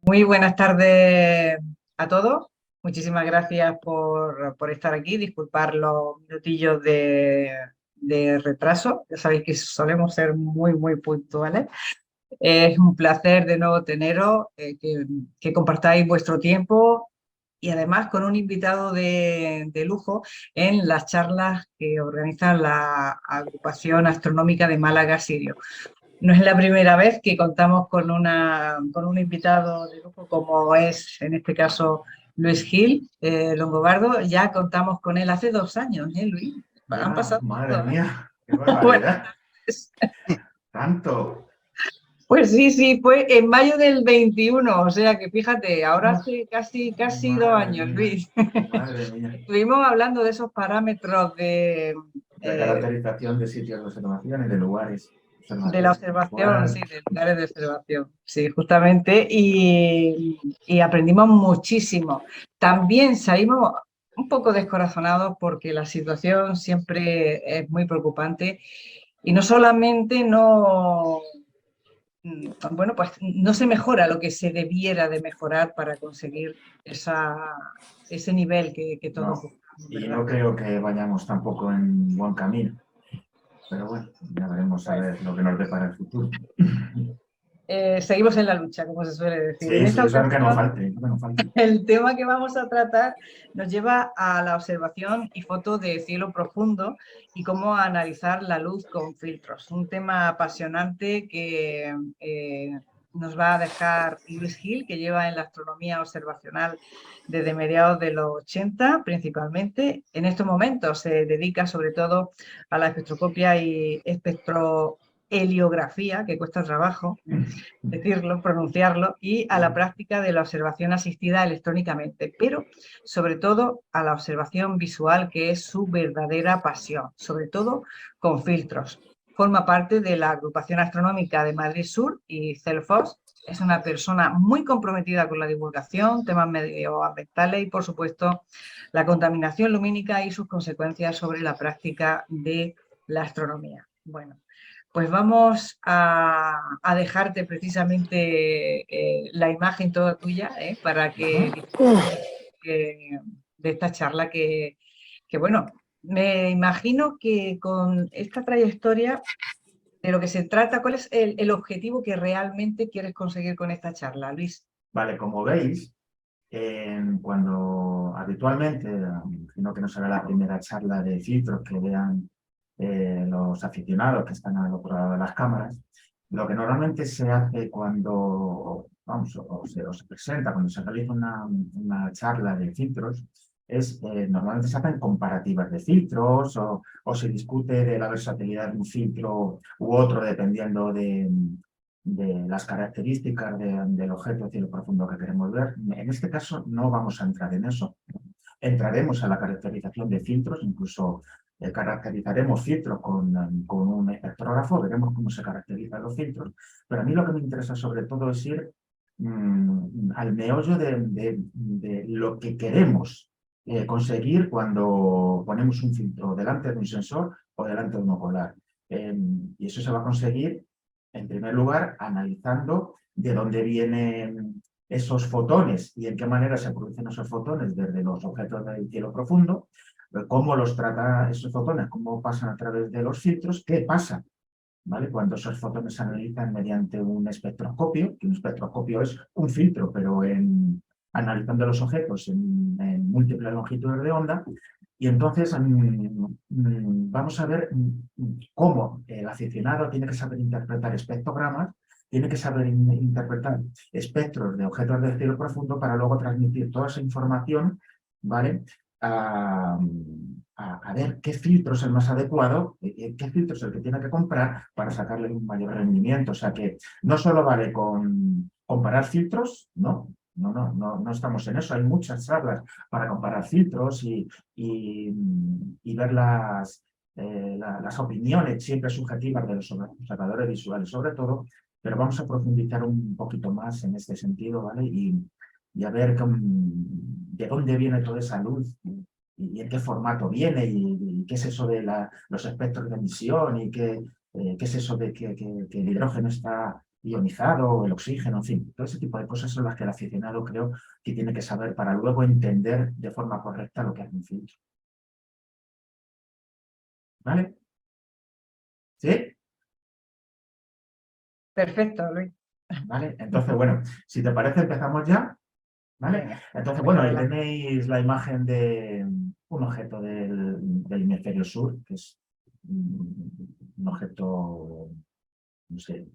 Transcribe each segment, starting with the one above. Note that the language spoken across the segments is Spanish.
Muy buenas tardes a todos. Muchísimas gracias por estar aquí. Disculpar los minutillos de retraso. Ya sabéis que solemos ser muy puntuales. Es un placer de nuevo teneros, que compartáis vuestro tiempo y además con un invitado de lujo en las charlas que organiza la Agrupación Astronómica de Málaga Sirio. No es la primera vez que contamos con un invitado de lujo como es, en este caso, Luis Gil Longobardo. Ya contamos con él hace 2 años, Luis? Han Ya, pasado madre todo, ¿eh? mía, qué Buenas barbaridad. tardes. Tanto. Pues sí, fue en mayo del 21, o sea que fíjate, ahora Uf, hace casi dos madre años, mía, Luis. madre mía. Estuvimos hablando de esos parámetros De caracterización de sitios de observación y de lugares de de la observación. observación, sí, de lugares de observación, sí, justamente, y aprendimos muchísimo. También salimos un poco descorazonados porque la situación siempre es muy preocupante y no solamente bueno, pues no se mejora lo que se debiera de mejorar para conseguir ese nivel que todos No, buscamos, y ¿verdad? no creo que vayamos tampoco en buen camino. Pero bueno, ya veremos a Bueno, ver lo que nos depara el futuro. seguimos en la lucha, como se suele decir. En Sí, sí, esta eso no que no ocasión, falte, no que no falte. el tema que vamos a tratar nos lleva a la observación y foto de cielo profundo y cómo analizar la luz con filtros. Un tema apasionante que nos va a dejar Luis Gil, que lleva en la astronomía observacional desde mediados de los 80 principalmente. En estos momentos se dedica sobre todo a la espectroscopia y espectroheliografía, que cuesta trabajo decirlo, pronunciarlo, y a la práctica de la observación asistida electrónicamente, pero sobre todo a la observación visual, que es su verdadera pasión, sobre todo con filtros. Forma parte de la Agrupación Astronómica de Madrid Sur y CELFOS. Es una persona muy comprometida con la divulgación, temas medioambientales y, por supuesto, la contaminación lumínica y sus consecuencias sobre la práctica de la astronomía. Bueno, pues vamos a dejarte precisamente la imagen toda tuya, para que disfrutes de esta charla bueno, me imagino que con esta trayectoria de lo que se trata, ¿cuál es el objetivo que realmente quieres conseguir con esta charla, Luis? Vale, como veis, cuando habitualmente, imagino que no será la primera charla de filtros que vean los aficionados que están al otro lado de las cámaras, lo que normalmente se hace cuando, vamos, o se presenta, cuando se realiza una charla de filtros, es normalmente se hacen comparativas de filtros o se discute de la versatilidad de un filtro u otro dependiendo de las características del objeto de cielo profundo que queremos ver. En este caso no vamos a entrar en eso. Entraremos a la caracterización de filtros, incluso caracterizaremos filtros con un espectrógrafo, veremos cómo se caracterizan los filtros, pero a mí lo que me interesa sobre todo es ir al meollo de lo que queremos conseguir cuando ponemos un filtro delante de un sensor o delante de un ocular. Y eso se va a conseguir, en primer lugar, analizando de dónde vienen esos fotones y en qué manera se producen esos fotones desde los objetos del cielo profundo, cómo los trata esos fotones, cómo pasan a través de los filtros, qué pasa, ¿vale? Cuando esos fotones se analizan mediante un espectroscopio, que un espectroscopio es un filtro, pero analizando los objetos en múltiples longitudes de onda, y entonces vamos a ver cómo el aficionado tiene que saber interpretar espectrogramas, tiene que saber interpretar espectros de objetos del cielo profundo para luego transmitir toda esa información, ¿vale? A, a ver qué filtro es el más adecuado, qué filtro es el que tiene que comprar para sacarle un mayor rendimiento. O sea que no solo vale con comparar filtros, no estamos en eso. Hay muchas charlas para comparar filtros y ver las opiniones siempre subjetivas de los observadores visuales, sobre todo, pero vamos a profundizar un poquito más en este sentido, ¿vale? Y a ver de dónde viene toda esa luz y en qué formato viene y qué es eso de los espectros de emisión y qué es eso de que el hidrógeno está ionizado, el oxígeno, en fin, todo ese tipo de cosas son las que el aficionado creo que tiene que saber para luego entender de forma correcta lo que hace un filtro. ¿Vale? ¿Sí? Perfecto, Luis. ¿Vale? Entonces, bueno, si te parece, empezamos ya. ¿Vale? Venga, Entonces, pues bueno, ahí adelante. tenéis la imagen de un objeto del hemisferio sur, que es un objeto, no sé,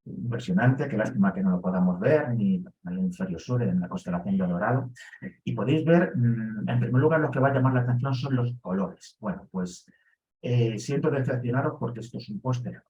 impresionante, qué lástima que no lo podamos ver, ni en el hemisferio sur, en la constelación de Dorado. Y podéis ver, en primer lugar, lo que va a llamar la atención son los colores. Bueno, pues siento decepcionaros porque esto es un póster.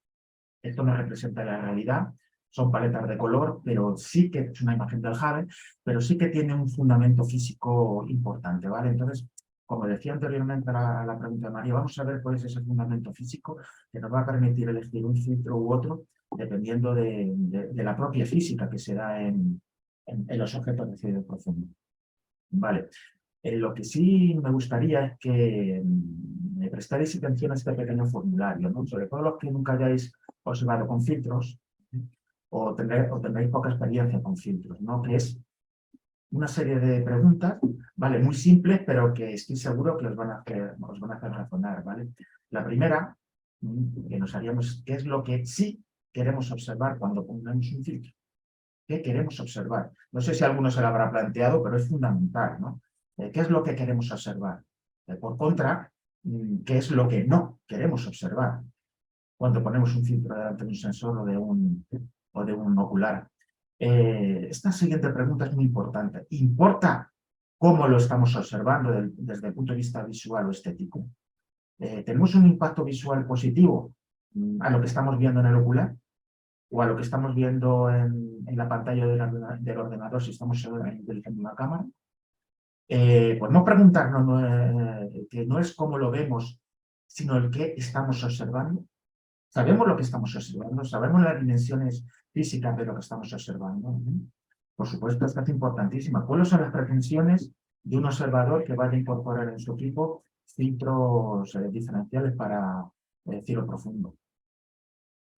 Esto no representa la realidad, son paletas de color, pero sí que es una imagen del Hubble, pero sí que tiene un fundamento físico importante, ¿vale? Entonces, como decía anteriormente a la pregunta de María, vamos a ver cuál es ese fundamento físico que nos va a permitir elegir un filtro u otro, dependiendo de la propia física que se da en los objetos de cielo profundo. Vale. Lo que sí me gustaría es que me prestarais atención a este pequeño formulario, ¿no? Sobre todo los que nunca hayáis observado con filtros, ¿eh? o tendréis poca experiencia con filtros, ¿no? Que es una serie de preguntas, ¿vale? Muy simples, pero que estoy seguro que os van a hacer razonar, ¿vale? La primera que nos haríamos, ¿qué es lo que sí queremos observar cuando pongamos un filtro? ¿Qué queremos observar? No sé si alguno se lo habrá planteado, pero es fundamental, ¿no? ¿Qué es lo que queremos observar? Por contra, ¿qué es lo que no queremos observar cuando ponemos un filtro delante de un sensor o de un ocular? Esta siguiente pregunta es muy importante. ¿Importa cómo lo estamos observando desde el punto de vista visual o estético? ¿Tenemos un impacto visual positivo a lo que estamos viendo en el ocular? ¿O a lo que estamos viendo en la pantalla del ordenador si estamos utilizando una cámara? Pues no preguntarnos que no es cómo lo vemos, sino el qué estamos observando. ¿Sabemos lo que estamos observando? ¿Sabemos las dimensiones físicas de lo que estamos observando? Por supuesto, esta es importantísima. ¿Cuáles son las pretensiones de un observador que vaya a incorporar en su equipo filtros diferenciales para cielo profundo?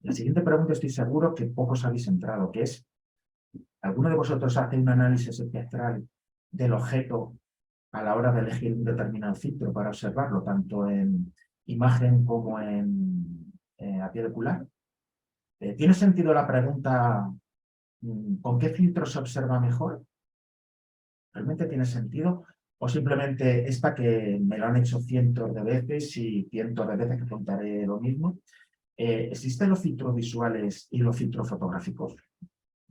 La siguiente pregunta estoy seguro que pocos habéis entrado, que es, ¿alguno de vosotros hace un análisis espectral del objeto a la hora de elegir un determinado filtro para observarlo, tanto en imagen como a pie de ocular? ¿Tiene sentido la pregunta, ¿con qué filtro se observa mejor? ¿Realmente tiene sentido? ¿O simplemente esta que me lo han hecho cientos de veces y cientos de veces que contaré lo mismo? ¿Existen los filtros visuales y los filtros fotográficos?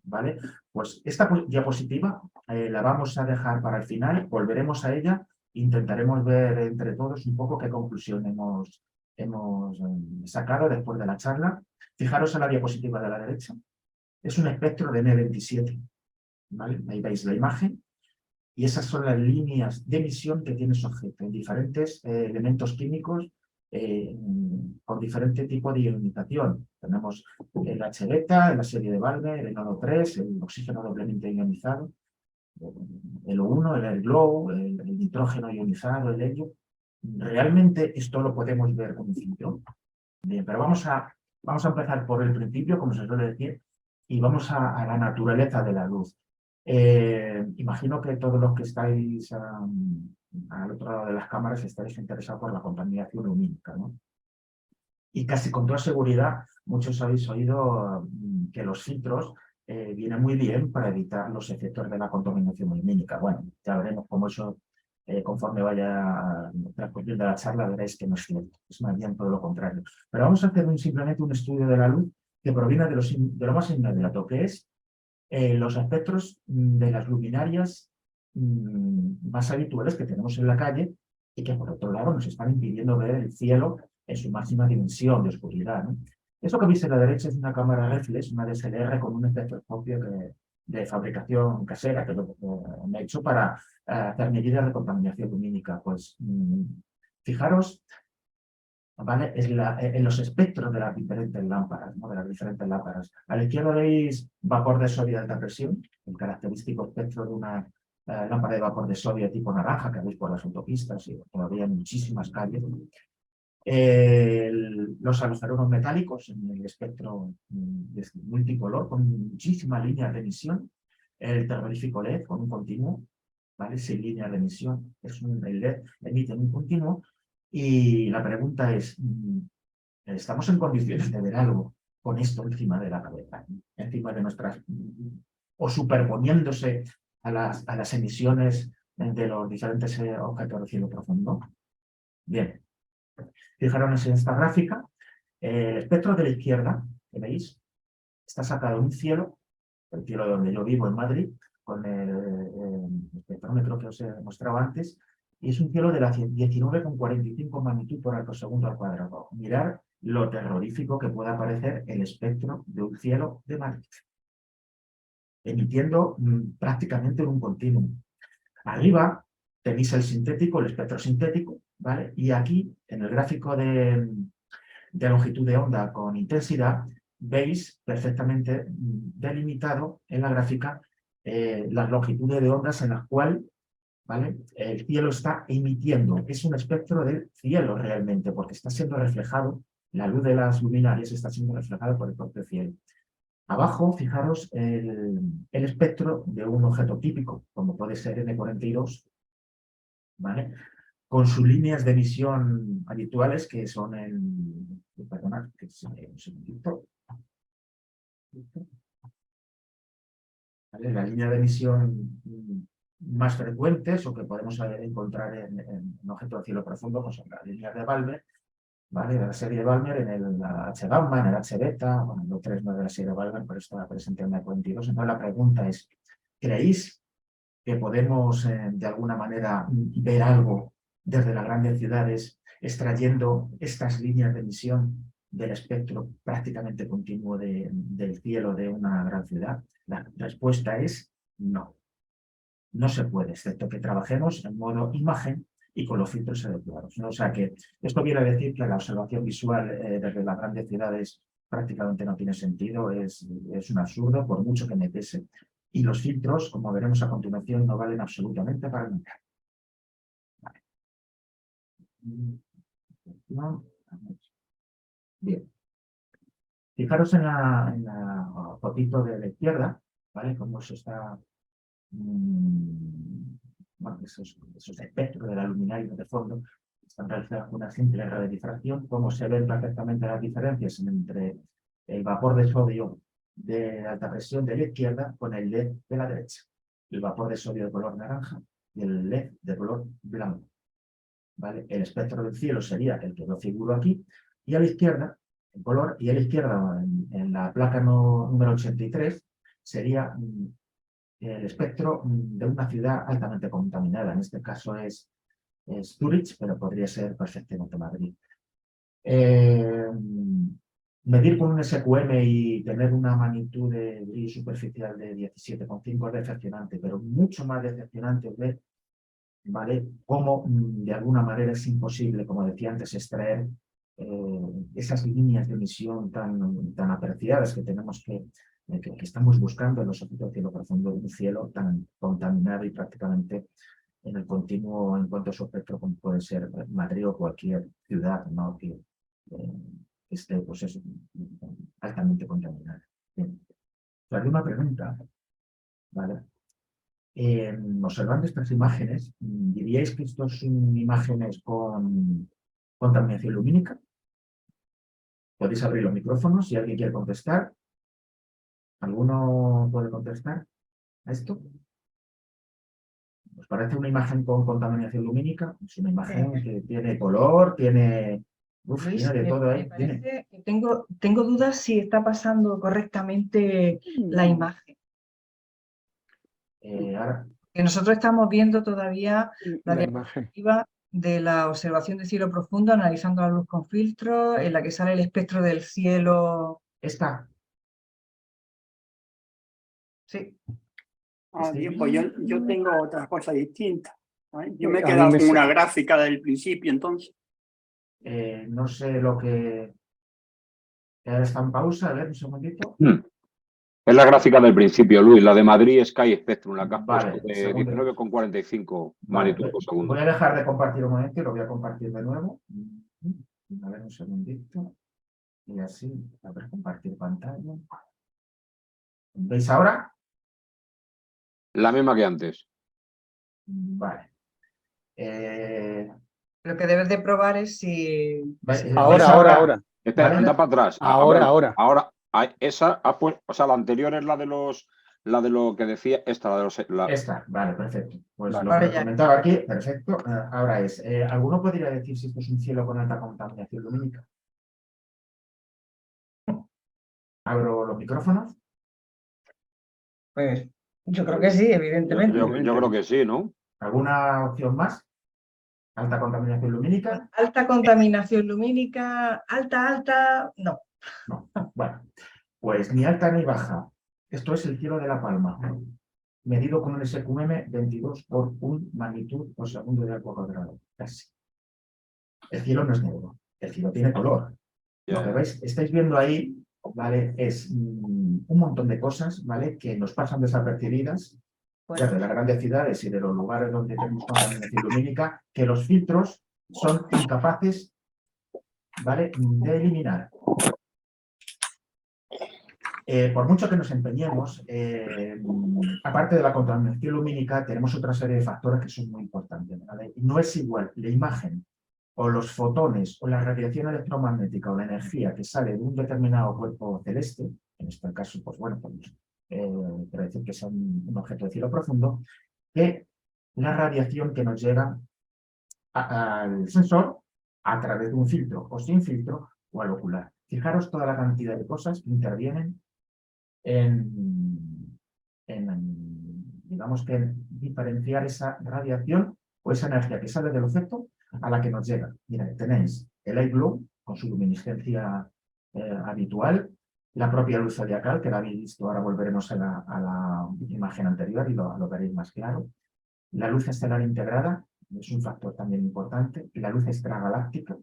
¿Vale? Pues esta diapositiva la vamos a dejar para el final, volveremos a ella e intentaremos ver entre todos un poco qué conclusión hemos sacado después de la charla. Fijaros en la diapositiva de la derecha. Es un espectro de M27. ¿Vale? Ahí veis la imagen. Y esas son las líneas de emisión que tiene ese objeto en diferentes elementos químicos con diferente tipo de ionización. Tenemos el H-beta, la serie de Valme, el enodo 3, el oxígeno doblemente ionizado, el O1, el glow, el nitrógeno ionizado, el helio. ¿Realmente esto lo podemos ver con un filtro? Bien, pero vamos a empezar por el principio, como se suele decir, y vamos a la naturaleza de la luz. Imagino que todos los que estáis al otro lado de las cámaras estáis interesados por la contaminación lumínica, ¿no? Y casi con toda seguridad, muchos habéis oído que los filtros vienen muy bien para evitar los efectos de la contaminación lumínica. Bueno, ya veremos cómo eso, conforme vaya transcurriendo la charla, veréis que no es cierto. Es más bien todo lo contrario. Pero vamos a hacer simplemente un estudio de la luz que proviene de lo más inmediato, que es los espectros de las luminarias más habituales que tenemos en la calle y que, por otro lado, nos están impidiendo ver el cielo en su máxima dimensión de oscuridad, ¿no? Eso que veis a la derecha es una cámara reflex, una DSLR con un espectroscopio de fabricación casera que me he hecho para hacer medidas de contaminación lumínica. Pues fijaros, ¿vale? En los espectros de las diferentes lámparas, ¿no? De las diferentes lámparas. A la izquierda veis vapor de sodio de alta presión, el característico espectro de una lámpara de vapor de sodio tipo naranja que veis por las autopistas y todavía en muchísimas calles. Los halogenos metálicos en el espectro multicolor con muchísimas líneas de emisión, el terrorífico LED con un continuo, ¿vale? Sin líneas de emisión, el LED emite en un continuo, y la pregunta es, ¿estamos en condiciones de ver algo con esto encima de la cabeza, encima de nuestras, o superponiéndose a las emisiones de los diferentes objetos de cielo profundo? Bien. Fijaros en esta gráfica, el espectro de la izquierda, que veis, está sacado de un cielo, el cielo donde yo vivo en Madrid, con el espectrómetro que os he mostrado antes, y es un cielo de la 19,45 magnitud por arco segundo al cuadrado. Mirad lo terrorífico que pueda parecer el espectro de un cielo de Madrid, emitiendo prácticamente en un continuo. Arriba tenéis el sintético, el espectro sintético, ¿vale? Y aquí, en el gráfico de longitud de onda con intensidad, veis perfectamente delimitado en la gráfica las longitudes de ondas en las cuales, ¿vale?, el cielo está emitiendo. Es un espectro del cielo realmente, porque está siendo reflejado, la luz de las luminarias está siendo reflejada por el propio cielo. Abajo, fijaros el espectro de un objeto típico, como puede ser M42, ¿vale?, con sus líneas de emisión habituales, que son perdonad, que es un segundito. ¿Vale? La línea de emisión más frecuentes, o que podemos encontrar en objetos de cielo profundo, pues son las líneas de Balmer, ¿vale?, de la serie de Balmer, en el H-gamma, en el H-beta, bueno, el 3 no es de la serie de Balmer, pero está presente en la 42. Entonces la pregunta es, ¿creéis que podemos de alguna manera ver algo desde las grandes ciudades extrayendo estas líneas de emisión del espectro prácticamente continuo del cielo de una gran ciudad? La respuesta es no. No se puede, excepto que trabajemos en modo imagen y con los filtros adecuados, ¿no? O sea que esto quiere decir que la observación visual desde las grandes ciudades prácticamente no tiene sentido, es un absurdo, por mucho que me pese. Y los filtros, como veremos a continuación, no valen absolutamente para nada. Vale. Bien. Fijaros en la fotito de la izquierda, ¿vale?, cómo se está bueno, esos espectros de la luminaria de fondo están realizados con una simple radiodifracción, como se ven perfectamente las diferencias entre el vapor de sodio de alta presión de la izquierda con el LED de la derecha. El vapor de sodio de color naranja y el LED de color blanco, ¿vale? El espectro del cielo sería el que lo figuro aquí, y a la izquierda, en color, y a la izquierda, en la placa número 83, sería el espectro de una ciudad altamente contaminada. En este caso es Zurich, pero podría ser perfectamente Madrid. Medir con un SQM y tener una magnitud de brillo superficial de 17,5 es decepcionante, pero mucho más decepcionante es ver, ¿vale?, cómo de alguna manera es imposible, como decía antes, extraer esas líneas de emisión tan apreciadas que tenemos que estamos buscando en los objetos de cielo profundo, de un cielo tan contaminado y prácticamente en el continuo en cuanto a su espectro, como puede ser Madrid o cualquier ciudad, ¿no?, que esté, pues eso, altamente contaminada. Bien. Una pregunta, ¿vale? Observando estas imágenes, ¿diríais que estos son imágenes con contaminación lumínica? Podéis abrir los micrófonos si alguien quiere contestar. ¿Alguno puede contestar a esto? ¿Os parece una imagen con contaminación lumínica? Es una imagen que tiene color, tiene de todo ahí. Tengo dudas si está pasando correctamente la imagen. Ahora, Que nosotros estamos viendo todavía la diapositiva de la observación de cielo profundo, analizando la luz con filtros, en la que sale el espectro del cielo. ¿Está? Sí. Bien, pues yo tengo otras cosas distintas, ¿vale? Yo me he quedado con una gráfica del principio, entonces. No sé lo que... Está en pausa, a ver, un segundito. Es la gráfica del principio, Luis. La de Madrid es Sky Spectrum, la que has puesto de 19,45 magnitud por segundo. Voy a dejar de compartir un momento y lo voy a compartir de nuevo. A ver, un segundito. Y así, a ver, compartir pantalla. ¿Veis ahora? La misma que antes. Vale. Lo que debes de probar es si... Ahora. ¿Vale? Da para atrás. Ahora, esa, o sea, la anterior es la de lo que decía, Esta, vale, perfecto. Pues Vale. lo que Ahora os ya. comentaba aquí, perfecto. Ahora es, ¿alguno podría decir si esto es un cielo con alta contaminación lumínica? Abro los micrófonos. Pues yo creo que sí, evidentemente. Yo creo que sí, ¿no? ¿Alguna opción más? ¿Alta contaminación lumínica? Alta contaminación lumínica, alta, no. No. Bueno, pues ni alta ni baja. Esto es el cielo de La Palma, medido con un SQM 22 por 1 magnitud por segundo de al cuadrado. Casi. El cielo no es negro, el cielo tiene color. Lo que veis, estáis viendo ahí, ¿vale? Es un montón de cosas, ¿vale? Que nos pasan desapercibidas, ya de las grandes ciudades y de los lugares donde tenemos contaminación lumínica, que los filtros son incapaces, ¿vale?, de eliminar. Por mucho que nos empeñemos, aparte de la contaminación lumínica, tenemos otra serie de factores que son muy importantes, ¿vale? No es igual la imagen o los fotones o la radiación electromagnética o la energía que sale de un determinado cuerpo celeste, en este caso, pues bueno, quiero decir que sea un objeto de cielo profundo, que la radiación que nos llega al sensor a través de un filtro o sin filtro o al ocular. Fijaros toda la cantidad de cosas que intervienen digamos que en diferenciar esa radiación o esa energía que sale del objeto a la que nos llega. Mira, tenéis el light blue con su luminiscencia habitual, la propia luz zodiacal, que la habéis visto, ahora volveremos a la imagen anterior y lo veréis más claro. La luz estelar integrada es un factor también importante, y la luz extragaláctica,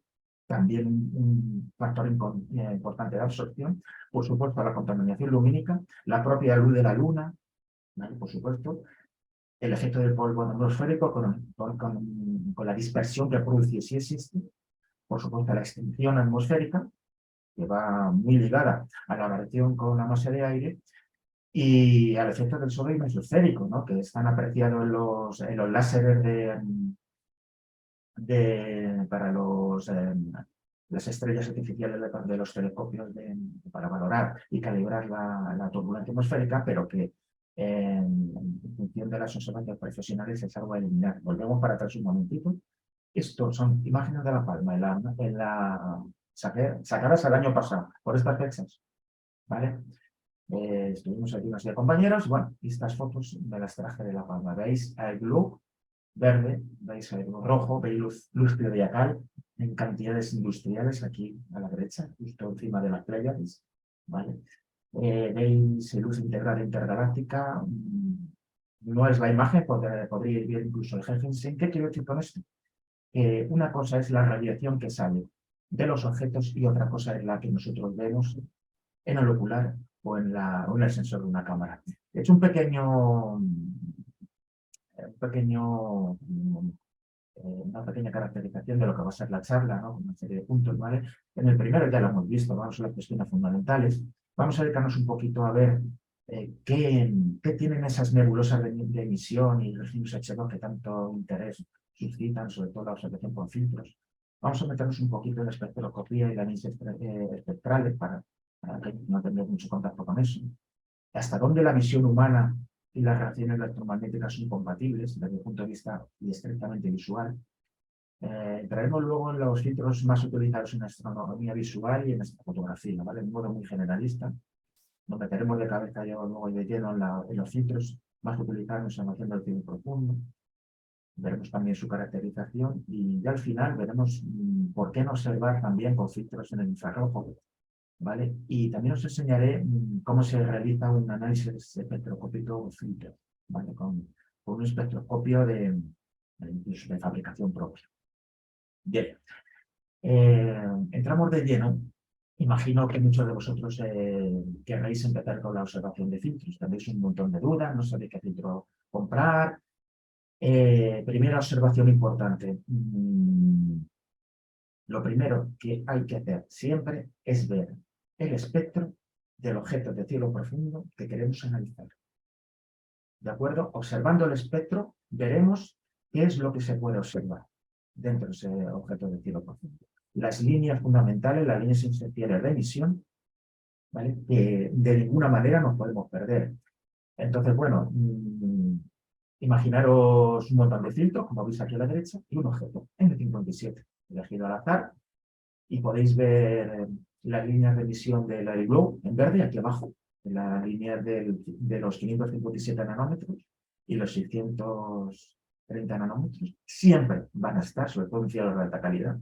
también un factor importante de absorción. Por supuesto, la contaminación lumínica, la propia luz de la luna, ¿vale?, por supuesto, el efecto del polvo atmosférico con la dispersión que produce si existe, por supuesto la extinción atmosférica, que va muy ligada a la variación con la masa de aire, y al efecto del sobre mesosférico, ¿no?, que están apreciados en los láseres para las estrellas artificiales de los telescopios para valorar y calibrar la turbulencia atmosférica, pero que en función de las observaciones profesionales es algo a eliminar. Volvemos para atrás un momentito. Estos son imágenes de La Palma sacadas el año pasado, por estas fechas, ¿vale? Estuvimos aquí unos 10 compañeros, bueno, y estas fotos me las traje de La Palma. ¿Veis el blue verde? ¿Veis el rojo? ¿Veis luz zodiacal en cantidades industriales aquí a la derecha, justo encima de las Pléyades? ¿Vale? ¿Veis luz integrada intergaláctica? No es la imagen, podría ir bien incluso el Helsinki. ¿Qué quiero decir con esto? Una cosa es la radiación que sale de los objetos y otra cosa es la que nosotros vemos en el ocular o en el sensor de una cámara. He hecho una pequeña caracterización de lo que va a ser la charla, ¿no?, con una serie de puntos, ¿vale? En el primero ya lo hemos visto, vamos a las cuestiones fundamentales. Vamos a dedicarnos un poquito a ver qué tienen esas nebulosas de emisión y los rayos H2 que tanto interés suscitan, sobre todo la observación con filtros. Vamos a meternos un poquito en la espectroscopía y la análisis espectrales para que no tengamos mucho contacto con eso. Hasta dónde la visión humana y las reacciones electromagnéticas son compatibles desde el punto de vista estrictamente visual. Entraremos luego en los filtros más utilizados en astronomía visual y en esta fotografía, ¿vale? De un modo muy generalista. Nos meteremos de cabeza luego de lleno en los filtros más utilizados en observación del cielo profundo. Veremos también su caracterización y ya al final veremos por qué no observar también con filtros en el infrarrojo, ¿vale? Y también os enseñaré cómo se realiza un análisis espectroscópico filtro, ¿vale? Con un espectroscopio incluso de fabricación propia. Bien, entramos de lleno. Imagino que muchos de vosotros querréis empezar con la observación de filtros. Tenéis un montón de dudas, no sabéis qué filtro comprar. Primera observación importante. lo primero que hay que hacer siempre es ver el espectro del objeto de cielo profundo que queremos analizar. ¿De acuerdo? Observando el espectro, veremos qué es lo que se puede observar dentro de ese objeto de cielo profundo. Las líneas fundamentales, las líneas esenciales de emisión, ¿vale? Que de ninguna manera nos podemos perder. Entonces, bueno, imaginaros un montón de filtros, como veis aquí a la derecha, y un objeto, M57, elegido al azar, y podéis ver las líneas de emisión del Airy Glow en verde, aquí abajo, en la línea de los 557 nanómetros y los 630 nanómetros, siempre van a estar, sobre todo en cielos de alta calidad.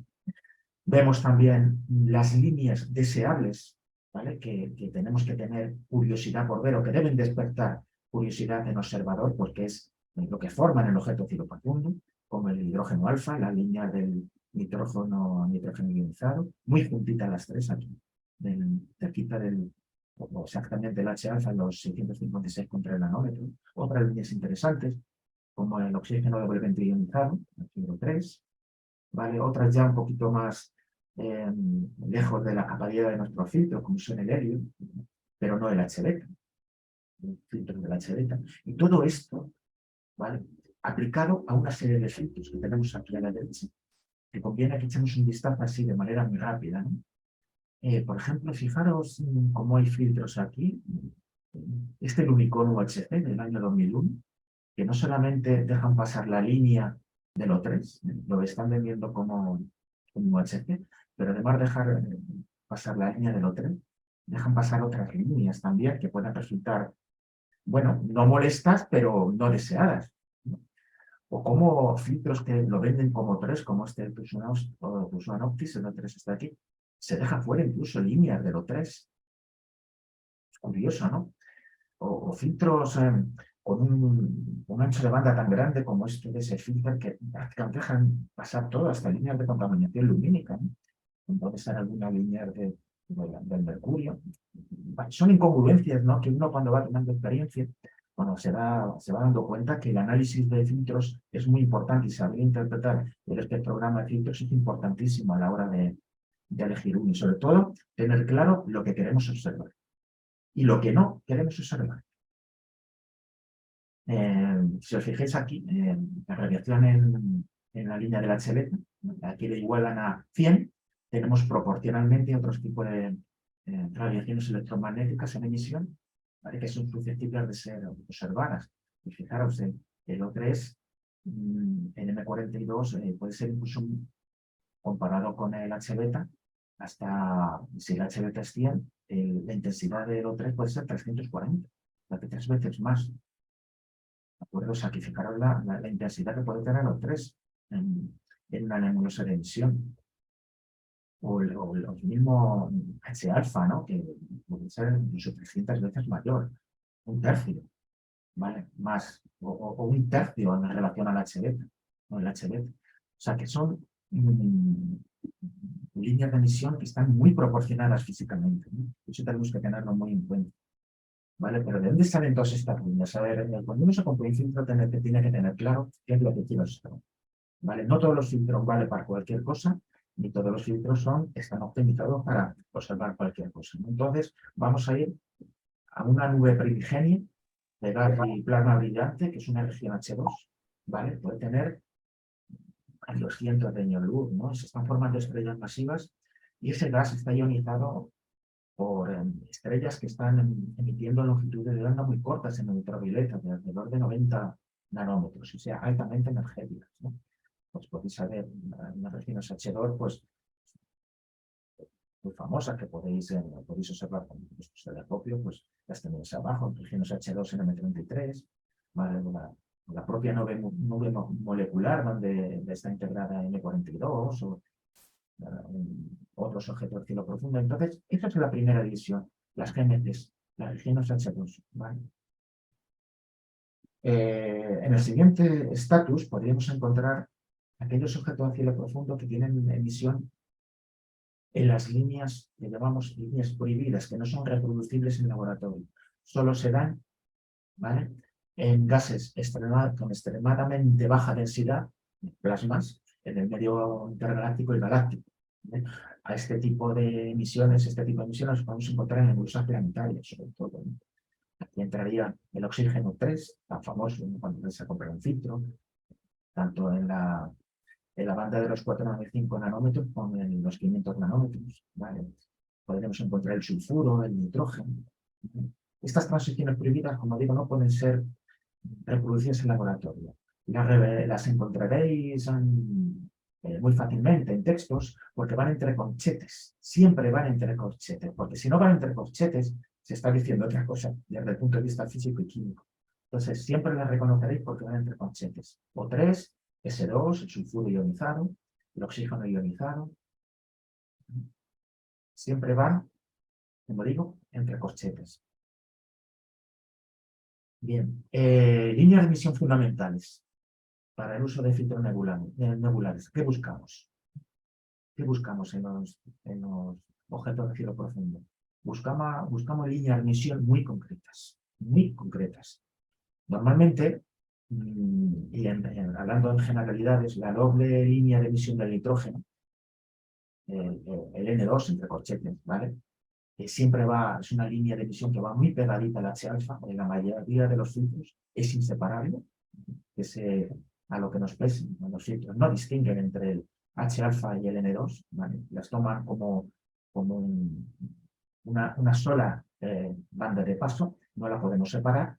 Vemos también las líneas deseables, ¿vale? Que tenemos que tener curiosidad por ver o que deben despertar curiosidad en observador, porque es lo que forman el objeto cielo profundo, como el hidrógeno alfa, la línea del nitrógeno ionizado, muy juntitas las tres aquí, cerquita o exactamente el H alfa, los 656,3 nanómetros. Otras líneas interesantes, como el oxígeno doblemente ionizado, el fibro 3, ¿vale? Otras ya un poquito más lejos de la capacidad de nuestro filtro, como son el helio, pero no el H-beta, el filtro del H-beta. Y todo esto, ¿vale? Aplicado a una serie de filtros que tenemos aquí a la derecha, que conviene que echemos un vistazo así de manera muy rápida, ¿no? Por ejemplo, fijaros cómo hay filtros aquí. Este Lunicon UHC del año 2001, que no solamente dejan pasar la línea del O3, lo están vendiendo como UHC, pero además de dejar pasar la línea del O3, dejan pasar otras líneas también que pueden resultar, bueno, no molestas, pero no deseadas, ¿no? O como filtros que lo venden como 3, como este Tucson Optis, el O3 está aquí, se deja fuera incluso líneas del O3. Es curioso, ¿no? O filtros con un ancho de banda tan grande como este de ese filtro que prácticamente dejan pasar todo, hasta líneas de contaminación lumínica, ¿no? Entonces hay algunas líneas del mercurio. Son incongruencias, ¿no? Que uno cuando va tomando experiencia, bueno, se va dando cuenta que el análisis de filtros es muy importante y saber interpretar el espectrograma de filtros es importantísimo a la hora de elegir uno y sobre todo tener claro lo que queremos observar y lo que no queremos observar. Si os fijáis aquí, la radiación en la línea del H-beta, aquí le igualan a 100, tenemos proporcionalmente otros tipos de radiaciones electromagnéticas en emisión, ¿vale? Que son susceptibles de ser observadas. Y fijaros, el O3, el M42, puede ser incluso comparado con el H-beta, hasta si el H-beta es 100, la intensidad del O3 puede ser 340, o sea que 3 veces más. ¿De acuerdo? O sea, que fijaros la intensidad que puede tener los 3 en una nebulosa de emisión. O el mismo H-alfa, ¿no? Que puede ser incluso 300 veces mayor, un tercio, ¿vale? Más, o un tercio en relación al H-beta, o el H-beta. O sea, que son líneas de emisión que están muy proporcionadas físicamente, ¿no? Eso tenemos que tenerlo muy en cuenta. ¿Vale? Pero ¿de dónde salen todas estas líneas? A ver, cuando uno se compra un filtro tiene que tener claro qué es lo que quiere observar. ¿Vale? No todos los filtros valen para cualquier cosa, ni todos los filtros están optimizados para observar cualquier cosa, ¿no? Entonces, vamos a ir a una nube primigenia de gas y plasma brillante, que es una región H2, ¿vale? Puede tener varios cientos de años luz, ¿no? Se están formando estrellas masivas y ese gas está ionizado por estrellas que están emitiendo longitudes de onda muy cortas en el ultravioleta, de alrededor de 90 nanómetros, o sea, altamente energéticas, ¿no? Pues podéis saber, unas regiones H2, pues, muy famosas que podéis observar con vuestro telescopio, pues las tenéis abajo, regiones H2 en M33, ¿vale? La propia nube molecular donde está integrada M42 o otros objetos del cielo profundo. Entonces, esa es la primera división, las GMTs, las regiones H2, ¿vale? En el siguiente estatus podríamos encontrar aquellos objetos del cielo profundo que tienen emisión en las líneas que llamamos líneas prohibidas, que no son reproducibles en laboratorio. Solo se dan, ¿vale?, en gases con extremadamente baja densidad, plasmas, en el medio intergaláctico y galáctico. ¿Vale? A este tipo de emisiones, podemos encontrar en nebulosas planetarias, sobre todo, ¿no? Aquí entraría el oxígeno 3, tan famoso, ¿no? Cuando se compra un filtro, tanto en la banda de los 495 nanómetros como en los 500 nanómetros. ¿Vale? Podremos encontrar el sulfuro, el nitrógeno. Estas transiciones prohibidas, como digo, no pueden ser reproducidas en laboratorio. Las encontraréis muy fácilmente en textos porque van entre corchetes. Siempre van entre corchetes, porque si no van entre corchetes, se está diciendo otra cosa desde el punto de vista físico y químico. Entonces, siempre las reconoceréis porque van entre corchetes. O3, S2, el sulfuro ionizado, el oxígeno ionizado. Siempre van, como digo, entre corchetes. Bien, líneas de emisión fundamentales para el uso de filtros nebulares. ¿Qué buscamos? ¿Qué buscamos en los objetos de cielo profundo? Buscamos líneas de emisión muy concretas, muy concretas. Normalmente, y hablando en generalidades, la doble línea de emisión del nitrógeno, el N2 entre corchetes, ¿vale? Siempre es una línea de emisión que va muy pegadita al H-alfa, en la mayoría de los filtros es inseparable, a lo que nos pesen, los filtros no distinguen entre el H-alfa y el N2, ¿vale? Las toman como una sola banda de paso, no la podemos separar.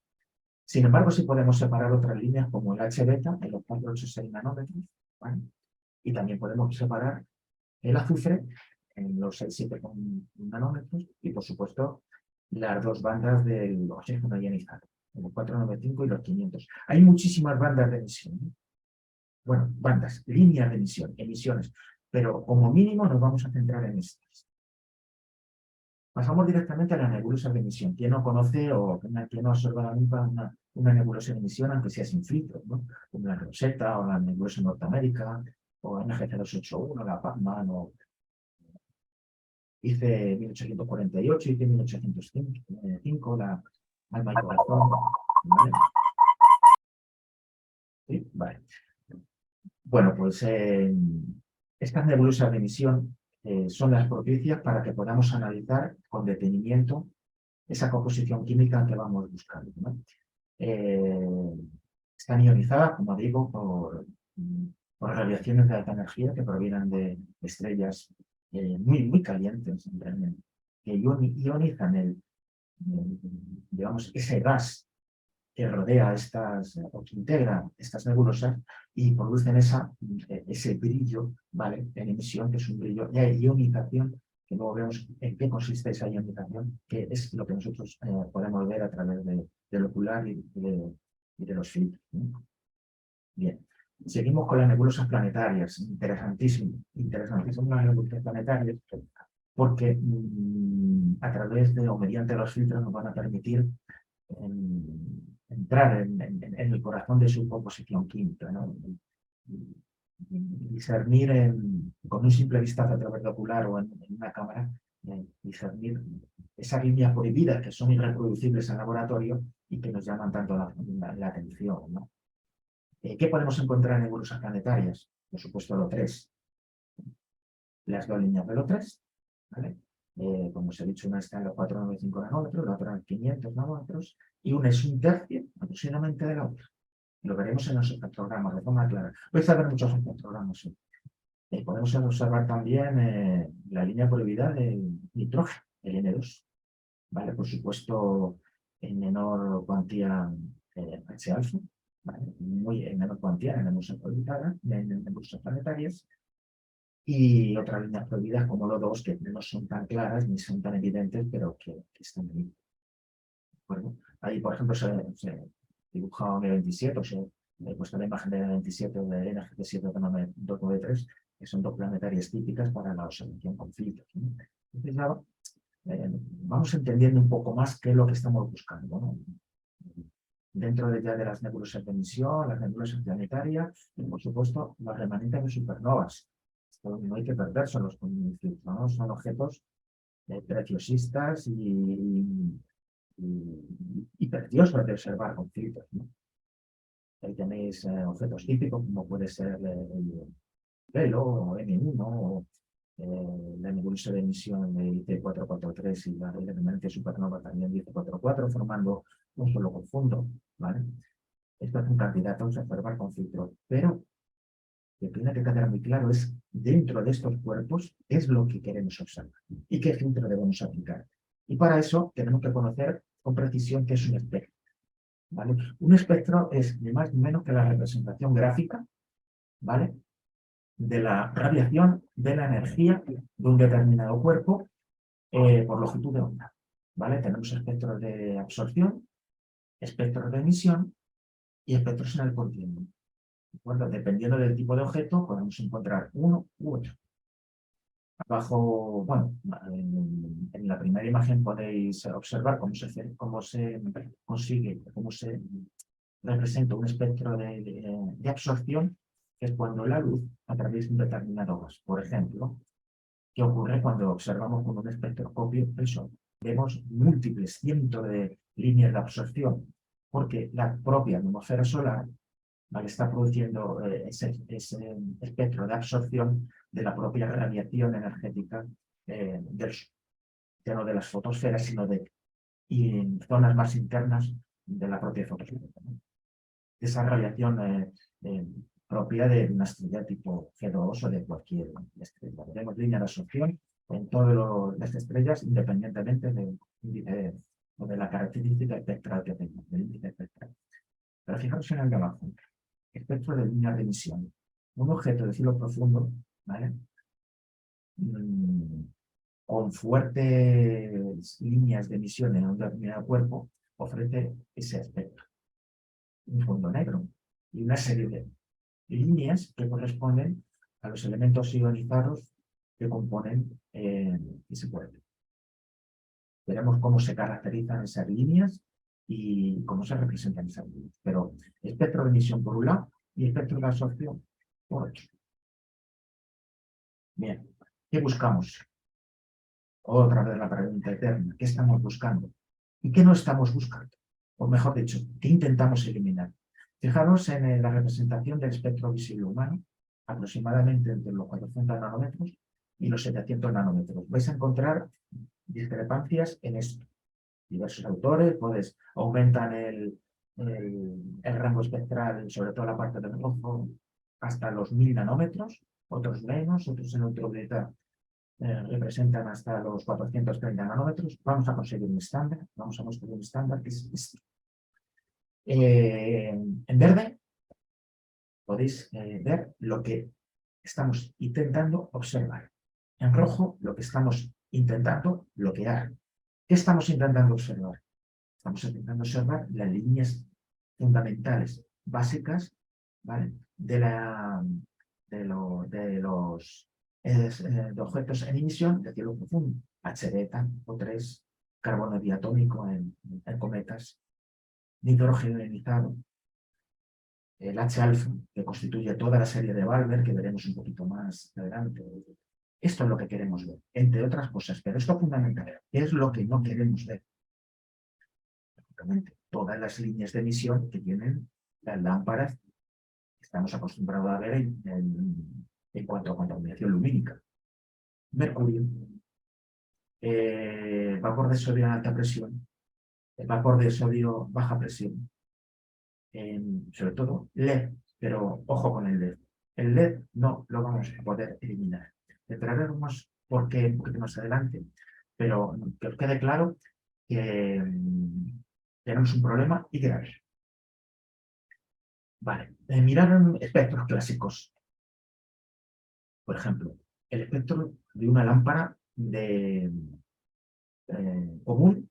Sin embargo, sí podemos separar otras líneas como el H-beta en los 486 nanómetros, ¿vale? Y también podemos separar el azufre en los 6,7 nanómetros y, por supuesto, las dos bandas del oxígeno ionizado, los 495 y los 500. Hay muchísimas bandas de emisión, ¿eh? Bueno, líneas de emisión, emisiones, pero como mínimo nos vamos a centrar en estas. Pasamos directamente a la nebulosa de emisión. ¿Quién no conoce o quién no ha observado nunca una nebulosa de emisión, aunque sea sin filtro, ¿no? Como la Rosetta o la nebulosa Norteamérica o NGC281, la Pacman o hice 1848, hice 1805, la Alma y Corazón. ¿Vale? ¿Sí? Vale. Bueno, pues estas nebulosas de emisión son las propicias para que podamos analizar con detenimiento esa composición química que vamos buscando, ¿no? Están ionizadas, como digo, por radiaciones de alta energía que provienen de estrellas muy, muy calientes, que ionizan digamos, ese gas que rodea o que integra estas nebulosas y producen ese brillo, ¿vale? En emisión, que es un brillo de ionización, que luego vemos en qué consiste esa ionización, que es lo que nosotros podemos ver a través del ocular y de los filtros, ¿no? Bien, seguimos con las nebulosas planetarias. Interesantísimo las nebulosas planetarias, porque a través o mediante los filtros nos van a permitir entrar en el corazón de su composición química, ¿no? Y discernir con un simple vistazo a través de ocular o en una cámara, discernir esas líneas prohibidas que son irreproducibles en laboratorio y que nos llaman tanto la atención, ¿no? ¿Qué podemos encontrar en nebulosas planetarias? Por supuesto, lo 3. Las dos líneas de lo 3, ¿vale? Como os he dicho, una está en los 495 nanómetros, la otra en 500 nanómetros, y una es un tercio aproximadamente de la otra. Lo veremos en los espectrogramas de forma clara. Vais a ver muchos espectrogramas. Podemos observar también la línea prohibida del nitrógeno, el N2. ¿Vale? Por supuesto, en menor cuantía H-alfa, ¿vale? En menor cuantía en nebulosas planetarias. Y otras líneas prohibidas como los 2 que no son tan claras ni son tan evidentes, pero que están ahí. Bueno, ahí, por ejemplo, se dibuja un E27, o sea, he puesto la imagen del E27 de NGC7-293, que son dos planetarias típicas para la observación con filtros, ¿no? Entonces, ya, vamos entendiendo un poco más qué es lo que estamos buscando, ¿no? Dentro ya de las nebulosas de emisión, las nebulosas planetarias y, por supuesto, las remanentes de supernovas. No hay que perdérselos con un filtro, ¿no? Son objetos preciosistas y preciosos de observar con filtros, ¿no? Ahí tenéis objetos típicos como puede ser el velo o M1 o la nebulosa de emisión de IT443 y la remanente supernova también de IT44, formando un solo conjunto, ¿vale? Estos son candidatos a observar con filtro, pero lo que tiene que quedar muy claro es, dentro de estos cuerpos, es lo que queremos observar y qué filtro debemos aplicar. Y para eso tenemos que conocer con precisión qué es un espectro, ¿vale? Un espectro es ni más ni menos que la representación gráfica, ¿vale?, de la radiación de la energía de un determinado cuerpo por longitud de onda, ¿vale? Tenemos espectros de absorción, espectros de emisión y espectros en el continuum. Bueno, dependiendo del tipo de objeto, podemos encontrar uno u otro. Abajo, bueno, en la primera imagen podéis observar cómo se consigue, cómo se representa un espectro de absorción, que es cuando la luz a través de un determinado gas. Por ejemplo, ¿qué ocurre cuando observamos con un espectroscopio el Sol? Vemos múltiples cientos de líneas de absorción, porque la propia atmósfera solar, ¿vale?, está produciendo ese espectro de absorción de la propia radiación energética del Sol, ya no de las fotosferas, sino y en zonas más internas de la propia fotosfera, ¿no? Esa radiación propia de una estrella tipo G2 o de cualquier estrella. Tenemos línea de absorción en todas las estrellas, independientemente del índice o de la característica espectral que tengan, del índice espectral. Pero fijaros en el de abajo. Espectro de línea de emisión. Un objeto de cielo profundo, ¿vale?, con fuertes líneas de emisión en un determinado cuerpo, ofrece ese espectro. Un fondo negro y una serie de líneas que corresponden a los elementos ionizados que componen ese cuerpo. Veremos cómo se caracterizan esas líneas y cómo se representan esas líneas. Pero espectro de emisión por un lado y espectro de absorción por otro. Bien, ¿qué buscamos? Otra vez la pregunta eterna. ¿Qué estamos buscando? ¿Y qué no estamos buscando? O mejor dicho, ¿qué intentamos eliminar? Fijaros en la representación del espectro visible humano, aproximadamente entre los 400 nanómetros y los 700 nanómetros. Vais a encontrar discrepancias en esto. Diversos autores aumentan el rango espectral, sobre todo la parte del rojo, hasta los 1000 nanómetros, otros menos, otros en ultravioleta representan hasta los 430 nanómetros. Vamos a conseguir un estándar, vamos a construir un estándar que es este. En verde podéis ver lo que estamos intentando observar. En rojo, lo que estamos intentando bloquear. ¿Qué estamos intentando observar? Estamos intentando observar las líneas fundamentales, básicas, ¿vale?, de los de objetos en emisión de cielo profundo. H beta, O3, carbono diatómico en cometas, nitrógeno ionizado, el H-alfa, que constituye toda la serie de Balmer, que veremos un poquito más adelante. Esto es lo que queremos ver, entre otras cosas, pero esto es fundamental. ¿Qué es lo que no queremos ver? Todas las líneas de emisión que tienen las lámparas que estamos acostumbrados a ver en cuanto a contaminación lumínica. Mercurio, vapor de sodio en alta presión, el vapor de sodio baja presión, sobre todo LED, pero ojo con el LED. El LED no lo vamos a poder eliminar. Entraremos por qué un poquito más adelante, pero que os quede claro que tenemos un problema y grave. Vale, mirad espectros clásicos. Por ejemplo, el espectro de una lámpara común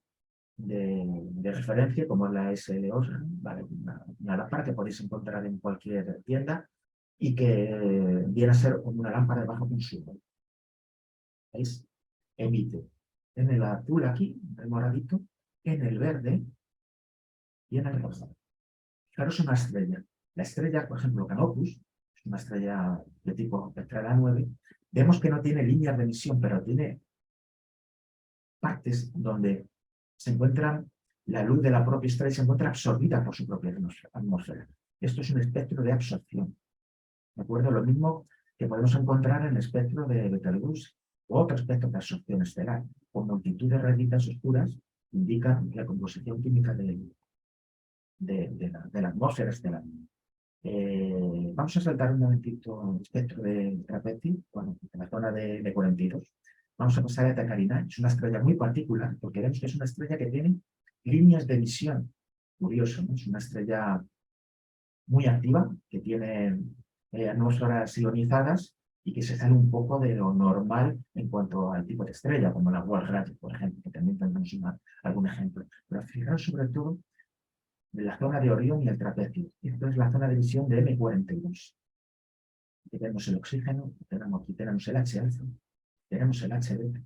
de referencia, como es la SLO, ¿vale? Una lámpara que podéis encontrar en cualquier tienda y que viene a ser una lámpara de bajo consumo. ¿Veis? Emite en el azul aquí, en el moradito, en el verde y en el rojo. Fijaros una estrella. La estrella, por ejemplo, Canopus, es una estrella de tipo espectral A9, vemos que no tiene líneas de emisión, pero tiene partes donde se encuentra la luz de la propia estrella, se encuentra absorbida por su propia atmósfera. Esto es un espectro de absorción. ¿De acuerdo? Lo mismo que podemos encontrar en el espectro de Betelgeuse. Otro aspecto de absorción estelar, con multitud de reditas oscuras, indica la composición química de la atmósfera estelar. Vamos a saltar un momentito el espectro de Trapezi, bueno, en la zona de 42. Vamos a pasar a Eta Carinae. Es una estrella muy particular, porque vemos que es una estrella que tiene líneas de visión. Curioso, ¿no? Es una estrella muy activa, que tiene atmósferas ionizadas y que se sale un poco de lo normal en cuanto al tipo de estrella, como la Wolf-Rayet, por ejemplo, que también tendremos algún ejemplo. Pero fijaros sobre todo en la zona de Orión y el trapecio. Esto es la zona de visión de M42. Aquí tenemos el oxígeno, aquí tenemos el H alfa, tenemos el H beta.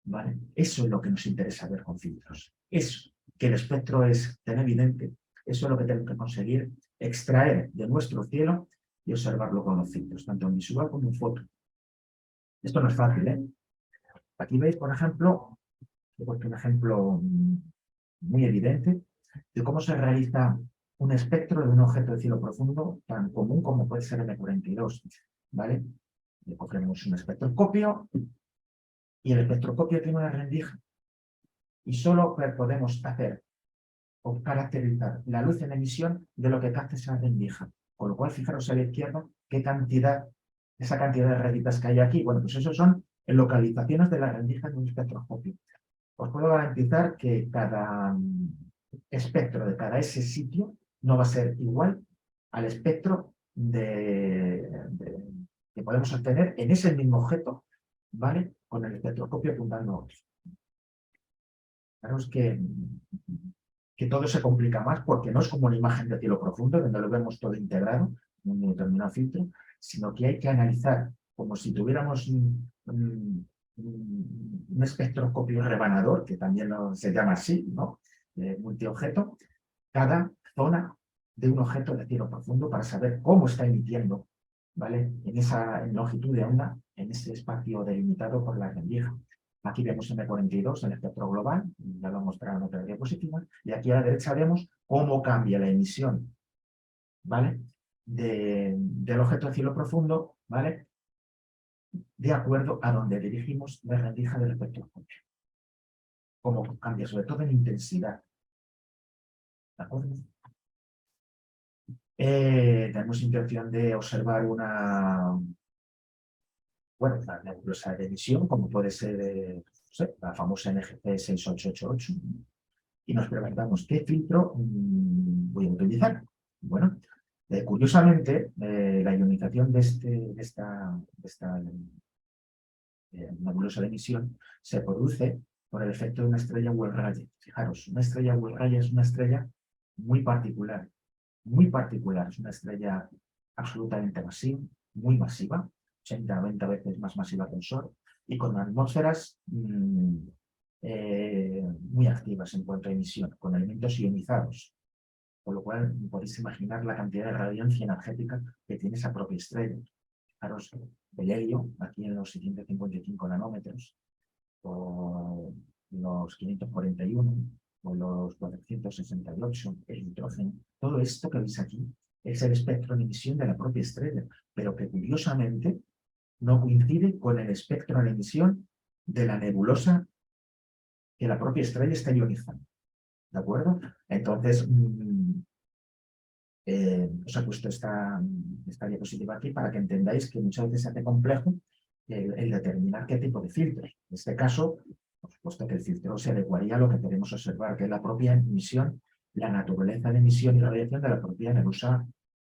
¿Vale? Eso es lo que nos interesa ver con filtros. Eso, que el espectro es tan evidente, eso es lo que tenemos que conseguir extraer de nuestro cielo y observarlo con los filtros, tanto en visual como en foto. Esto no es fácil, ¿eh? Aquí veis, por ejemplo, he puesto un ejemplo muy evidente de cómo se realiza un espectro de un objeto de cielo profundo tan común como puede ser M42, ¿vale? Le cogemos un espectroscopio y el espectroscopio tiene una rendija y solo podemos hacer o caracterizar la luz en emisión de lo que capta esa rendija. Con lo cual, fijaros a la izquierda qué cantidad, esa cantidad de renditas que hay aquí. Bueno, pues esos son localizaciones de la rendija de un espectroscopio. Os puedo garantizar que cada espectro de cada ese sitio no va a ser igual al espectro que podemos obtener en ese mismo objeto, ¿vale? Con el espectroscopio apuntando a otro. Fijaros que todo se complica más porque no es como una imagen de cielo profundo donde lo vemos todo integrado en un determinado filtro, sino que hay que analizar como si tuviéramos un espectroscopio rebanador, que también se llama así, ¿no? Multiobjeto, cada zona de un objeto de cielo profundo para saber cómo está emitiendo, ¿vale? En longitud de onda, en ese espacio delimitado por la rendija. Aquí vemos M42, el espectro global, ya lo he mostrado en otra diapositiva, y aquí a la derecha vemos cómo cambia la emisión, ¿vale? Del objeto de cielo profundo, ¿vale? De acuerdo a donde dirigimos la rendija del espectroscopio. Cómo cambia, sobre todo en intensidad. ¿De acuerdo? Tenemos intención de observar una nebulosa de emisión, como puede ser no sé, la famosa NGC 6888, y nos preguntamos qué filtro voy a utilizar. Bueno, curiosamente, la ionización de esta nebulosa de emisión se produce por el efecto de una estrella Wolf-Rayet. Fijaros, una estrella Wolf-Rayet es una estrella muy particular, es una estrella absolutamente masiva, muy masiva, 80 a 90 veces más masiva que el Sol, y con atmósferas muy activas en cuanto a emisión, con elementos ionizados. Con lo cual podéis imaginar la cantidad de radiancia energética que tiene esa propia estrella. Fijaros, el helio, aquí en los 655 nanómetros, o los 541, o los 468, el nitrógeno, todo esto que veis aquí es el espectro de emisión de la propia estrella, pero que curiosamente no coincide con el espectro de emisión de la nebulosa que la propia estrella está ionizando. ¿De acuerdo? Entonces, os he puesto esta diapositiva aquí para que entendáis que muchas veces se hace complejo el determinar qué tipo de filtros. En este caso, por supuesto que el filtro se adecuaría a lo que queremos observar, que es la propia emisión, la naturaleza de emisión y radiación de la propia nebulosa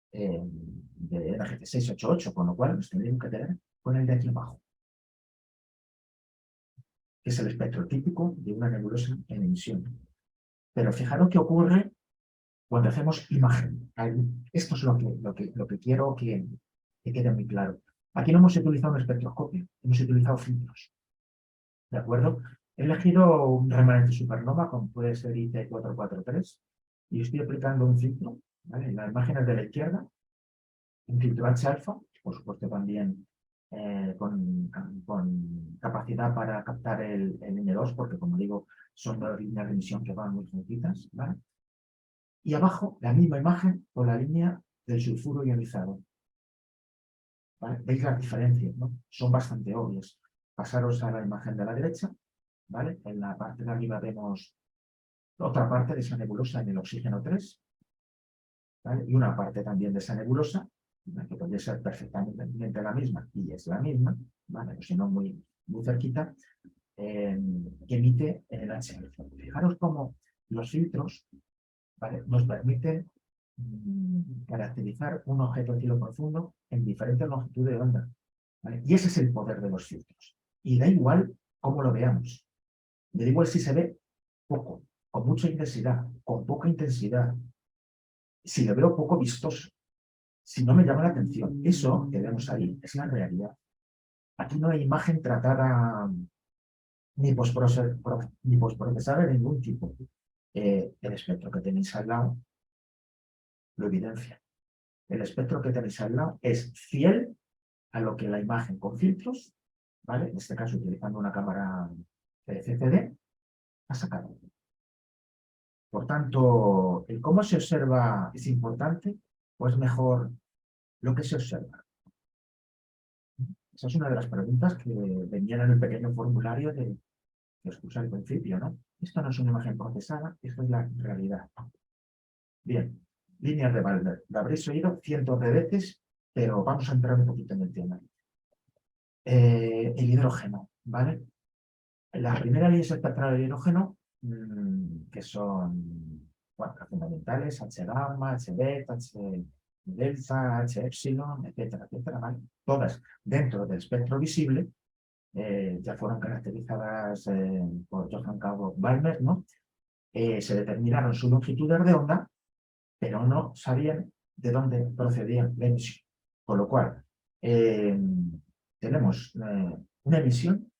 de NGC 688, con lo cual nos tendríamos que tener con el de aquí abajo, que es el espectro típico de una nebulosa en emisión. Pero fijaros qué ocurre cuando hacemos imagen. Esto es lo que quiero que quede muy claro. Aquí no hemos utilizado un espectroscopio, hemos utilizado filtros. ¿De acuerdo? He elegido un remanente supernova, como puede ser IT443, y estoy aplicando un filtro, ¿vale? En las imágenes de la izquierda, un filtro H-alfa, por supuesto también con capacidad para captar el N2, porque como digo, son dos líneas de emisión que van muy juntitas, ¿vale? Y abajo, la misma imagen con la línea del sulfuro ionizado. ¿Vale? ¿Veis las diferencias, no? Son bastante obvias. pasaros a la imagen de la derecha, ¿vale? En la parte de arriba vemos otra parte de esa nebulosa en el oxígeno 3, ¿vale? Y una parte también de esa nebulosa, que podría ser perfectamente la misma, y es la misma, ¿vale? O si no, muy cerquita, que emite el HF. Fijaros cómo los filtros, ¿vale?, nos permiten caracterizar un objeto de cielo profundo en diferentes longitudes de onda, ¿vale? Y ese es el poder de los filtros. Y da igual cómo lo veamos. Da igual si se ve poco, con mucha intensidad, con poca intensidad, si lo veo poco vistoso, si no me llama la atención. Eso que vemos ahí es la realidad. Aquí no hay imagen tratada ni postprocesada de ningún tipo. El espectro que tenéis al lado lo evidencia. El espectro que tenéis al lado es fiel a lo que la imagen con filtros, ¿vale?, en este caso utilizando una cámara CCD, ha sacado. Por tanto, el cómo se observa es importante, o es mejor lo que se observa. Esa es una de las preguntas que venían en el pequeño formulario que os puse al principio, ¿no? Esto no es una imagen procesada, esto es la realidad. Bien, líneas de Balmer. La habréis oído cientos de veces, pero vamos a entrar un poquito en el tema. El hidrógeno, ¿vale? Las primeras líneas espectrales de hidrógeno, que son, bueno, fundamentales, H gamma, H beta, H delta, H epsilon, etcétera, etcétera, ¿vale? Todas dentro del espectro visible, ya fueron caracterizadas por Johann Cabo Balmer, ¿no? Se determinaron sus longitudes de onda, pero no sabían de dónde procedía la emisión. Con lo cual, tenemos una emisión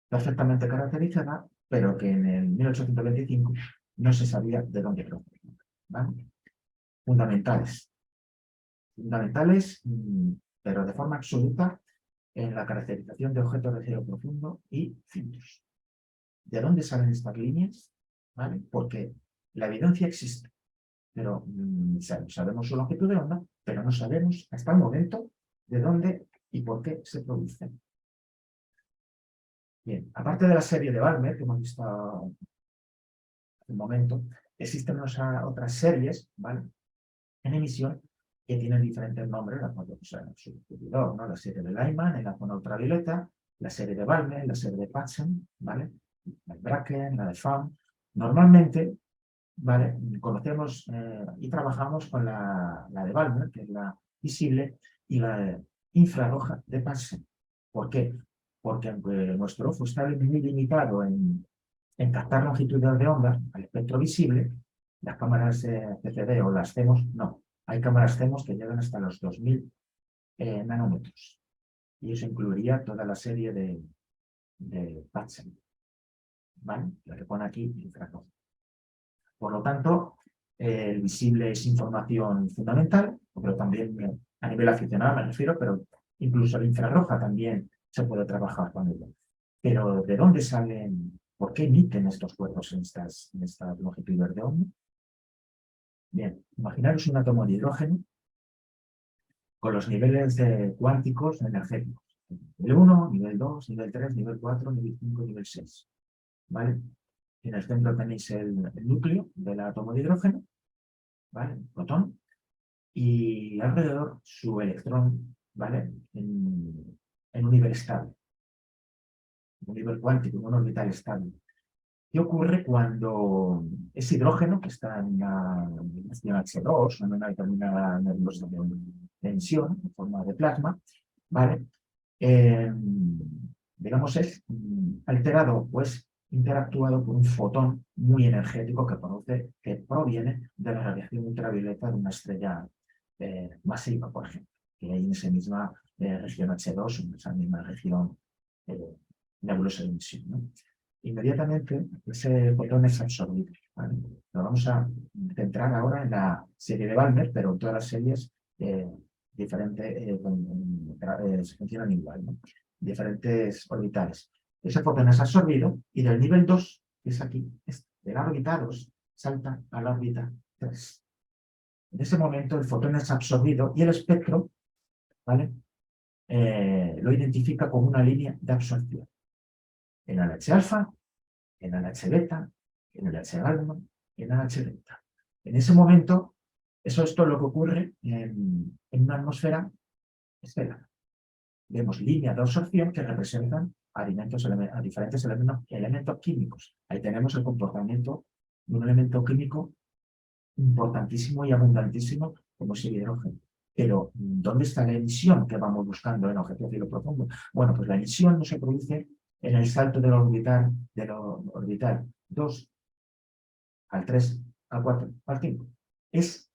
perfectamente caracterizada, pero que en el 1825 no se sabía de dónde procedía, ¿vale? Fundamentales, pero de forma absoluta en la caracterización de objetos de cielo profundo y filtros. ¿De dónde salen estas líneas? ¿Vale? Porque la evidencia existe, pero sabemos su longitud de onda, pero no sabemos hasta el momento de dónde y por qué se producen. Bien, aparte de la serie de Balmer, que hemos visto hace un momento, existen otras series, ¿vale?, en emisión que tienen diferentes nombres, su distribuidor, ¿no? La serie de Lyman en la zona ultravioleta, la serie de Balmer, la serie de Patzen, ¿vale?, la de Bracken, la de Pham. Normalmente, ¿vale?, conocemos y trabajamos con la de Balmer, que es la visible, y la infrarroja de Patzen. ¿Por qué? Porque aunque nuestro ojo está muy limitado en captar longitudes de onda al espectro visible, las cámaras CCD o las CMOS no. Hay cámaras CMOS que llegan hasta los 2000 nanómetros. Y eso incluiría toda la serie de Patzen, ¿vale?, la que pone aquí infrarroja. Por lo tanto, el visible es información fundamental, pero también a nivel aficionado me refiero, pero incluso la infrarroja también se puede trabajar con ella. Pero ¿de dónde salen? ¿Por qué emiten estos cuerpos en estas longitudes de onda? Bien, imaginaros un átomo de hidrógeno con los niveles cuánticos energéticos. Nivel 1, nivel 2, nivel 3, nivel 4, nivel 5, nivel 6. ¿Vale? En el centro tenéis el núcleo del átomo de hidrógeno, ¿vale?, el protón, y alrededor su electrón, ¿vale?, en un nivel estable, un nivel cuántico, en un orbital estable. ¿Qué ocurre cuando ese hidrógeno, que está en una H2 o en una determinada nebulosa de tensión, en forma de plasma, ¿vale?, digamos, es alterado, pues interactuado por un fotón muy energético que proviene de la radiación ultravioleta de una estrella masiva, por ejemplo, que hay en esa misma región H2, en esa misma región nebulosa de emisión, ¿no? Inmediatamente ese fotón es absorbido, ¿vale? Lo vamos a centrar ahora en la serie de Balmer, pero en todas las series diferentes funcionan igual, ¿no? Diferentes orbitales. Ese fotón es absorbido y del nivel 2, que es aquí, de la órbita 2, salta a la órbita 3. En ese momento el fotón es absorbido y el espectro, ¿vale?, lo identifica como una línea de absorción. En el H-alfa, en el H-beta, en el H-gamma, en el H-delta. En ese momento, esto es lo que ocurre en una atmósfera estelar. Vemos líneas de absorción que representan a diferentes elementos químicos. Ahí tenemos el comportamiento de un elemento químico importantísimo y abundantísimo como es el hidrógeno. Pero, ¿dónde está la emisión que vamos buscando en objetos de cielo profundo? Bueno, pues la emisión no se produce en el salto del orbital 2 al 3, al 4, al 5. Es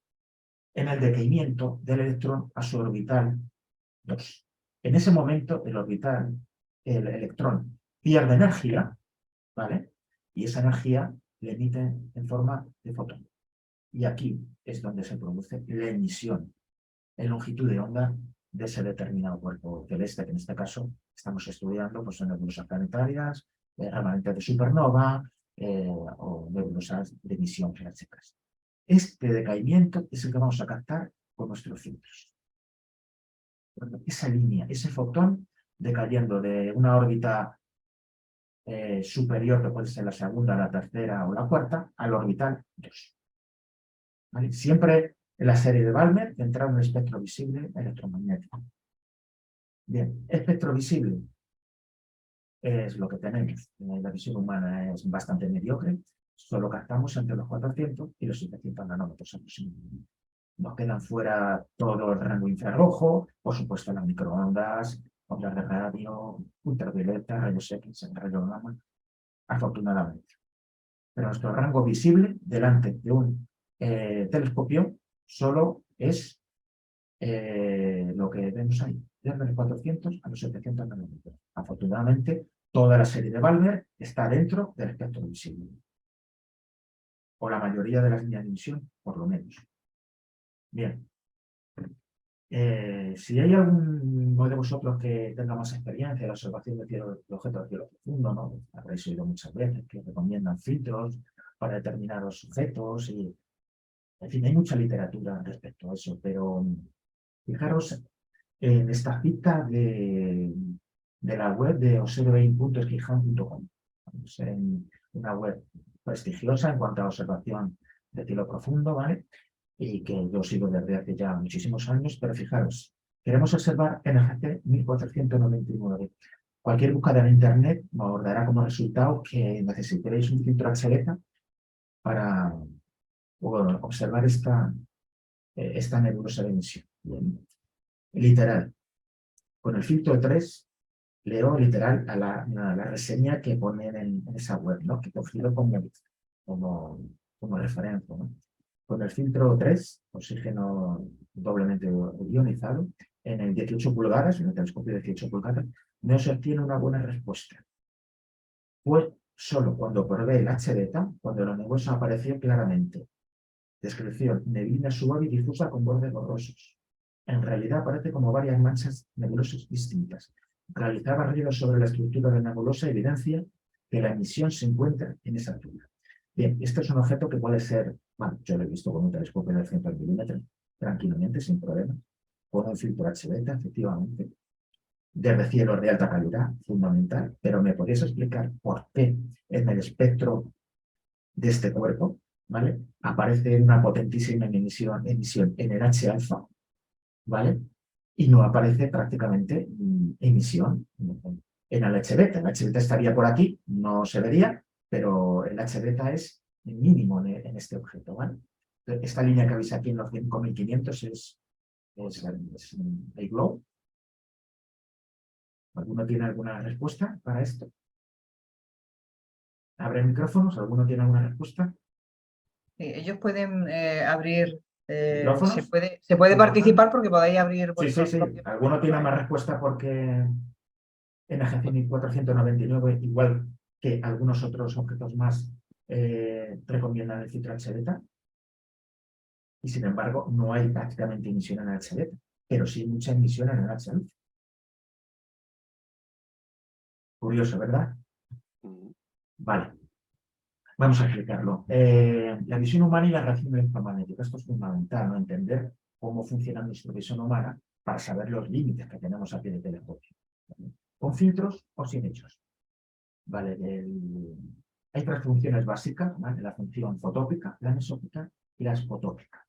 en el decaimiento del electrón a su orbital 2. En ese momento, el electrón pierde energía, ¿vale? Y esa energía le emite en forma de fotón. Y aquí es donde se produce la emisión en longitud de onda de ese determinado cuerpo celeste, que en este caso estamos estudiando, pues, en nebulosas planetarias, remanentes de supernova o nebulosas de emisión clásicas. Este decaimiento es el que vamos a captar con nuestros filtros. Esa línea, ese fotón decayendo de una órbita superior, que puede ser la segunda, la tercera o la cuarta, al orbital 2. ¿Vale? Siempre en la serie de Balmer tendrá un espectro visible electromagnético. Bien, espectro visible es lo que tenemos. La visión humana es bastante mediocre, solo captamos entre los 400 y los 700 nanómetros aproximadamente. Nos quedan fuera todo el rango infrarrojo, por supuesto las microondas, ondas de radio, ultravioleta, rayos X, rayos gamma, afortunadamente. Pero nuestro rango visible delante de un telescopio solo es lo que vemos ahí, desde los 400 a los 700 nanómetros. Afortunadamente, toda la serie de Balmer está dentro del espectro visible. O la mayoría de las líneas de emisión, por lo menos. Bien. Si hay alguno de vosotros que tenga más experiencia en la observación de objetos de cielo profundo, ¿no? Habréis oído muchas veces que recomiendan filtros para determinados objetos y, en fin, hay mucha literatura respecto a eso, pero fijaros en esta cita de la web de observein.esquijan.com. Es una web prestigiosa en cuanto a observación de cielo profundo, ¿vale? Y que yo sigo desde hace ya muchísimos años, pero fijaros, queremos observar NGC 1499. Cualquier búsqueda en Internet nos dará como resultado que necesitaréis un filtro H-beta para observar esta nebulosa de emisión. Bien. Literal, con el filtro 3 leo literal a la reseña que ponen en esa web, ¿no? Que cogido como referencia, ¿no? Con el filtro 3, oxígeno doblemente ionizado, en el 18 pulgadas, en el telescopio de 18 pulgadas, no se obtiene una buena respuesta. Fue solo cuando probé el H-beta, cuando la nebulosa apareció claramente. Descripción: neblina suave y difusa con bordes borrosos. En realidad aparece como varias manchas nebulosas distintas. Realizar barridos sobre la estructura de la nebulosa evidencia que la emisión se encuentra en esa altura. Bien, este es un objeto que puede ser, bueno, yo lo he visto con un telescopio de 100 milímetros, tranquilamente, sin problemas, con un filtro H-beta, efectivamente, desde cielos de alta calidad, fundamental, pero ¿me podrías explicar por qué en el espectro de este cuerpo, ¿vale?, aparece una potentísima emisión en el H-alfa, ¿vale?, y no aparece prácticamente emisión en el H-beta? El H-beta estaría por aquí, no se vería, pero el H-beta es mínimo en este objeto, ¿vale? Esta línea que veis aquí en los 5500 es el globo. ¿Alguno tiene alguna respuesta para esto? ¿Abre micrófonos? ¿Alguno tiene alguna respuesta? Sí, ellos pueden abrir, ¿Micrófonos? se puede participar porque podéis abrir Sí, sí, sí. ¿Alguno tiene más respuesta porque NGC 1499, igual que algunos otros objetos más, recomiendan el filtro H-beta? Y sin embargo, no hay prácticamente emisión en el H-beta, pero sí mucha emisión en el H-alfa. Curioso, ¿verdad? Vale. Vamos a explicarlo. La visión humana y la reacción electromagnética. Esto es fundamental, ¿no? Entender cómo funciona nuestra visión humana para saber los límites que tenemos a pie de telescopio. ¿Vale? Con filtros o sin ellos. ¿Vale? Hay tres funciones básicas, ¿vale? La función fotópica, la mesópica y la esfotópica.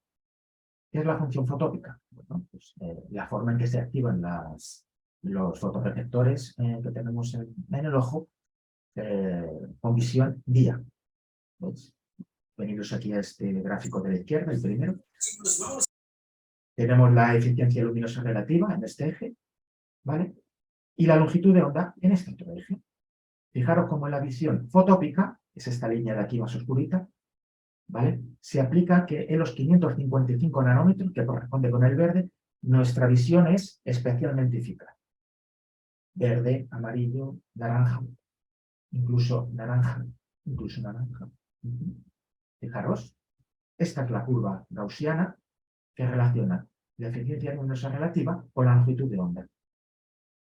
¿Qué es la función fotópica? Bueno, pues, la forma en que se activan los fotorreceptores que tenemos en el ojo con visión día. ¿Veis? Veniros aquí a este gráfico de la izquierda, el primero. Tenemos la eficiencia luminosa relativa en este eje, ¿vale? Y la longitud de onda en este otro eje. Fijaros cómo en la visión fotópica, es esta línea de aquí más oscurita, ¿vale? Se aplica que en los 555 nanómetros, que corresponde con el verde, nuestra visión es especialmente eficaz. Verde, amarillo, naranja, incluso naranja, incluso naranja. Fijaros, esta es la curva gaussiana que relaciona la eficiencia luminosa relativa con la longitud de onda.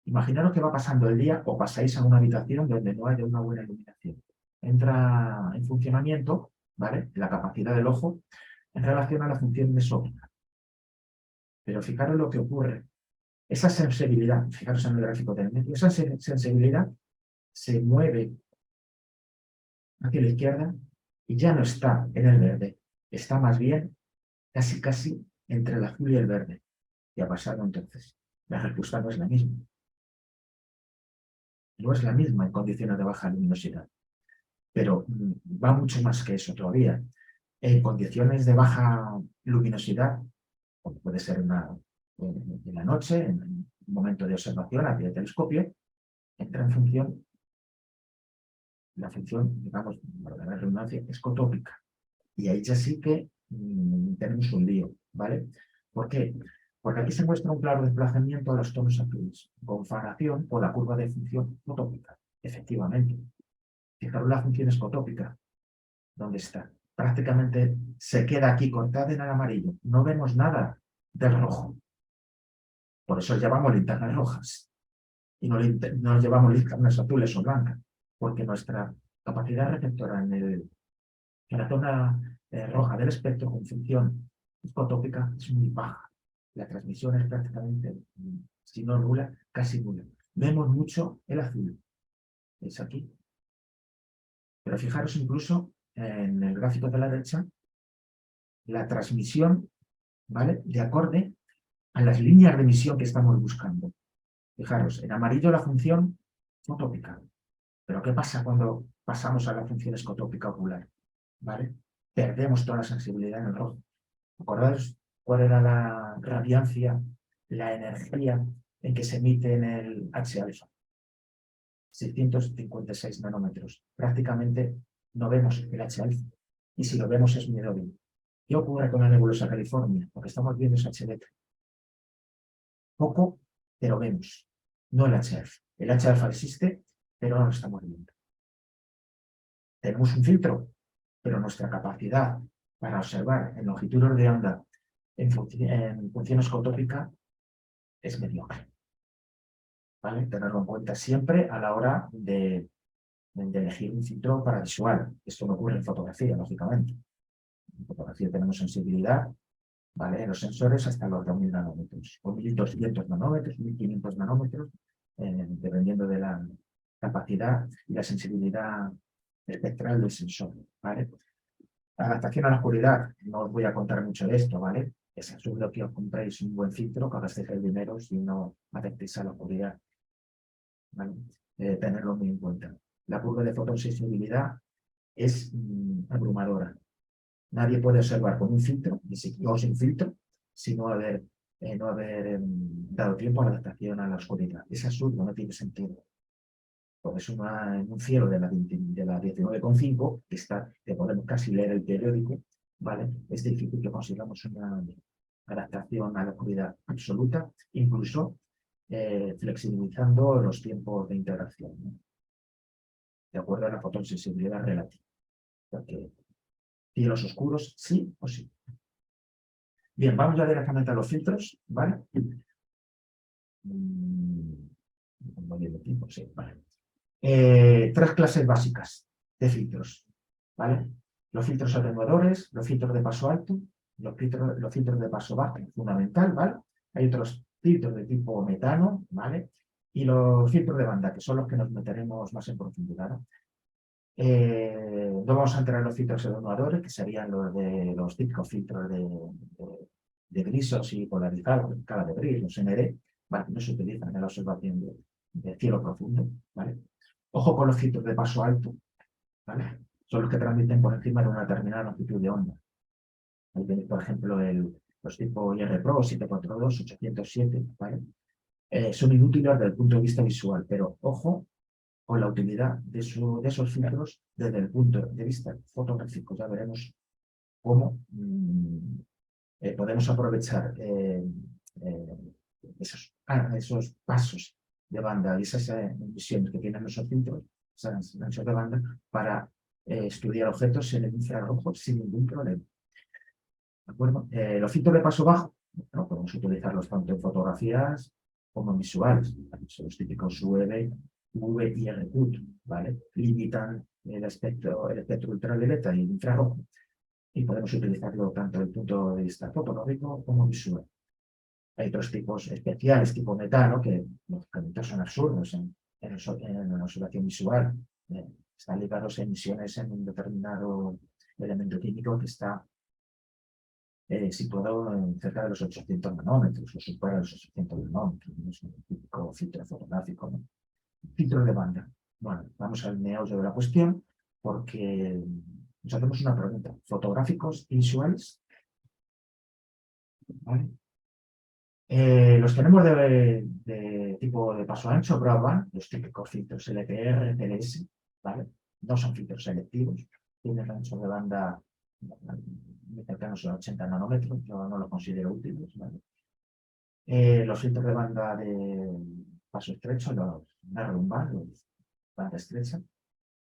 Imaginaros que va pasando el día o pasáis a una habitación donde no haya una buena iluminación. Entra en funcionamiento, ¿vale?, la capacidad del ojo en relación a la función mesópica. Pero fijaros lo que ocurre. Esa sensibilidad, fijaros en el gráfico del medio, esa sensibilidad se mueve hacia la izquierda y ya no está en el verde. Está más bien casi entre el azul y el verde. ¿Qué ha pasado entonces? La respuesta no es la misma. No es la misma en condiciones de baja luminosidad. Pero va mucho más que eso todavía. En condiciones de baja luminosidad, como puede ser en la noche, en un momento de observación a pie de telescopio, entra en función, la función, digamos, para la redundancia, escotópica. Y ahí ya sí que tenemos un lío, ¿vale? ¿Por qué? Porque aquí se muestra un claro desplazamiento a los tonos azules, comparación con la curva de función fotópica. Efectivamente. Fijaros la función escotópica. ¿Dónde está? Prácticamente se queda aquí cortada en el amarillo. No vemos nada del rojo. Por eso llevamos linternas rojas. Y no llevamos linternas azules o blancas. Porque nuestra capacidad receptora en la zona roja del espectro con función escotópica es muy baja. La transmisión es prácticamente, si no nula, casi nula. Vemos mucho el azul. ¿Veis aquí? Pero fijaros incluso en el gráfico de la derecha, la transmisión, ¿vale?, de acorde a las líneas de emisión que estamos buscando. Fijaros, en amarillo la función fotópica. Pero ¿qué pasa cuando pasamos a la función escotópica ocular? ¿Vale? Perdemos toda la sensibilidad en el rojo. ¿Acordáis cuál era la radiancia, la energía en que se emite en el H-alfa? 656 nanómetros. Prácticamente no vemos el H-alfa. Y si lo vemos es muy débil. ¿Qué ocurre con la nebulosa California? Lo que estamos viendo es H-beta. Poco, pero vemos. No el H-alfa. El H-alfa existe, pero no lo estamos viendo. Tenemos un filtro, pero nuestra capacidad para observar en longitudes de onda en función escotópica es mediocre. ¿Vale? Tenerlo en cuenta siempre a la hora de elegir un filtro para visual. Esto no ocurre en fotografía, lógicamente. En fotografía tenemos sensibilidad, ¿vale?, en los sensores hasta los 2000 nanómetros, o 1200 nanómetros, 1500 nanómetros, dependiendo de la capacidad y la sensibilidad espectral del sensor, ¿vale? Adaptación a la oscuridad, no os voy a contar mucho de esto, ¿vale? Es absurdo que os compréis un buen filtro, que gastéis el dinero si no afectéis a la oscuridad, ¿vale? Tenerlo muy en cuenta. La curva de fotosensibilidad es abrumadora. Nadie puede observar con un filtro, ni siquiera sin filtro, sin no haber dado tiempo a la adaptación a la oscuridad. Es absurdo, no tiene sentido. Por eso en un cielo de la 19,5, que podemos casi leer el periódico, ¿vale?, es difícil que consigamos una adaptación a la oscuridad absoluta, incluso flexibilizando los tiempos de integración, ¿no?, de acuerdo a la fotosensibilidad relativa. Porque cielos oscuros, sí o sí. Bien, vamos ya directamente a los filtros, ¿vale? Sí, vale. Tres clases básicas de filtros, ¿vale? Los filtros atenuadores, los filtros de paso alto, los filtros de paso bajo, fundamental, ¿vale? Hay otros filtros de tipo metano, ¿vale? Y los filtros de banda, que son los que nos meteremos más en profundidad, ¿no? No vamos a entrar en los filtros atenuadores, que serían los típicos filtros de grisos y polarizados, escala de gris, los ND, ¿vale? No se utilizan en la observación de cielo profundo, ¿vale? Ojo con los filtros de paso alto, ¿vale? Son los que transmiten por encima de una determinada longitud de onda. Ahí tenéis, por ejemplo, los tipo IR-Pro 742, 807, ¿vale? Son inútiles desde el punto de vista visual, pero ojo con la utilidad de esos filtros desde el punto de vista fotográfico. Ya veremos cómo podemos aprovechar esos pasos de banda y esas emisiones que tienen esos filtros, esas anchos de banda, para estudiar objetos en el infrarrojo sin ningún problema. ¿De acuerdo? Los filtros de paso bajo, ¿no? Podemos utilizarlos tanto en fotografías como en visuales. Son los típicos UV y RQ, ¿vale? Limitan el espectro ultravioleta y el infrarrojo, y podemos utilizarlo tanto desde el punto de vista fotográfico como visual. Hay otros tipos especiales, tipo metano, que lógicamente son absurdos en la observación visual. Están ligados a emisiones en un determinado elemento químico que está situado cerca de los 800 nanómetros, o supera los 800 nanómetros. ¿No? Es un típico filtro fotográfico, ¿no? Filtro de banda. Bueno, vamos al meollo de la cuestión, porque nos hacemos una pregunta. ¿Fotográficos y visuales? ¿Vale? Los tenemos de tipo de paso ancho, broadband, los típicos filtros LPR, TLS, ¿vale? No son filtros selectivos, tienen ancho de banda muy cercanos a 80 nanómetros, yo no los considero útiles, ¿vale? Los filtros de banda de paso estrecho, los narrow band, los banda estrecha,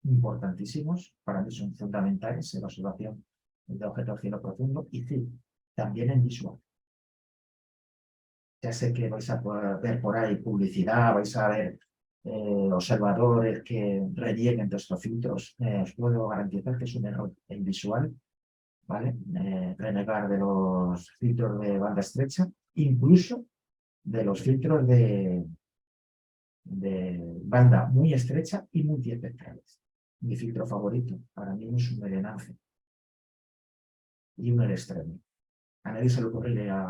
importantísimos, para mí son fundamentales en la observación de objetos de cielo profundo y sí, también en visual. Ya sé que vais a ver por ahí publicidad, vais a ver observadores que renieguen de estos filtros. Os puedo garantizar que es un error en visual, ¿vale? Renegar de los filtros de banda estrecha, incluso de los filtros de banda muy estrecha y multiespectrales. Mi filtro favorito para mí es un Merenange y un extremo. ¿A nadie se le ocurriría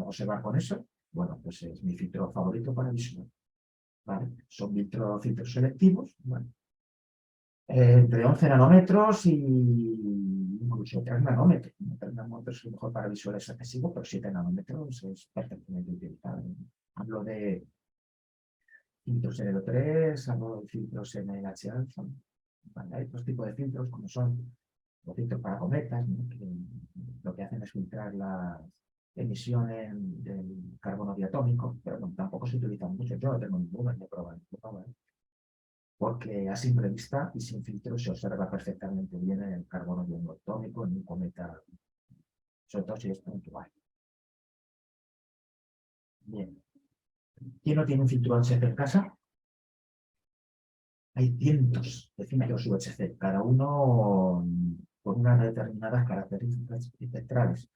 observar con eso? Bueno, pues es mi filtro favorito para visual. ¿Vale? Son filtros selectivos, ¿vale? Entre 11 nanómetros y incluso 3 nanómetros. 3 nanómetros es mejor para visual, es excesivo, pero 7 nanómetros es perfectamente utilizable. Hablo de filtros NL3, hablo de filtros NLH alfa. ¿Vale? Hay otros tipos de filtros, como son los filtros para cometas, ¿no? Que lo que hacen es filtrar las emisiones del carbono diatómico, pero no, tampoco se utilizan mucho. Yo no tengo ninguno de prueba, porque a simple vista y sin filtro se observa perfectamente bien el carbono diatómico en un cometa, sobre todo si es puntual. Bien. ¿Quién no tiene un filtro UHC en casa? Hay cientos de filtros UHC, cada uno con unas determinadas características espectrales.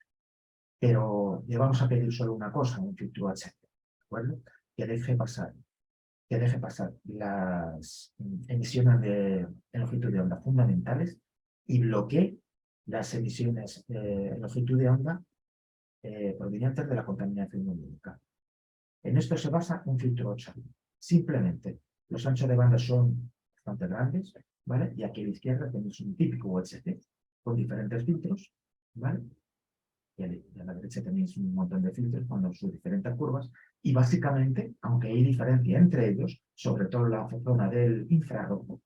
Pero le vamos a pedir solo una cosa, un filtro UHC, ¿de acuerdo? Que deje pasar las emisiones de longitud de onda fundamentales y bloquee las emisiones de longitud de onda provenientes de la contaminación lumínica. En esto se basa un filtro 8. Simplemente, los anchos de banda son bastante grandes, ¿vale? Y aquí a la izquierda tenéis un típico UHC con diferentes filtros, ¿vale? Y a la derecha tenéis un montón de filtros con sus diferentes curvas. Y básicamente, aunque hay diferencia entre ellos, sobre todo en la zona del infrarrojo,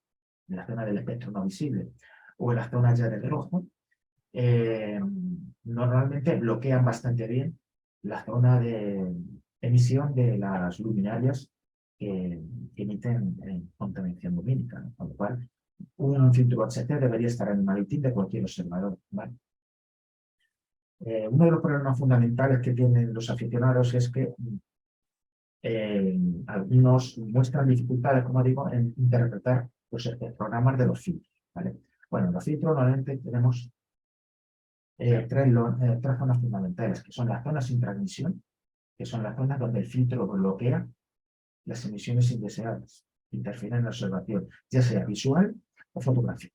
en la zona del espectro no visible, o en la zona ya del rojo, normalmente bloquean bastante bien la zona de emisión de las luminarias que emiten contaminación lumínica, ¿no? Con lo cual, un filtro UHC debería estar en el maletín de cualquier observador, ¿vale? Uno de los problemas fundamentales que tienen los aficionados es que algunos muestran dificultades, como digo, en interpretar los programas de los filtros, ¿vale? Bueno, en los filtros normalmente tenemos tres zonas fundamentales, que son las zonas sin transmisión, que son las zonas donde el filtro bloquea las emisiones indeseadas, interfieren en la observación, ya sea visual o fotográfica.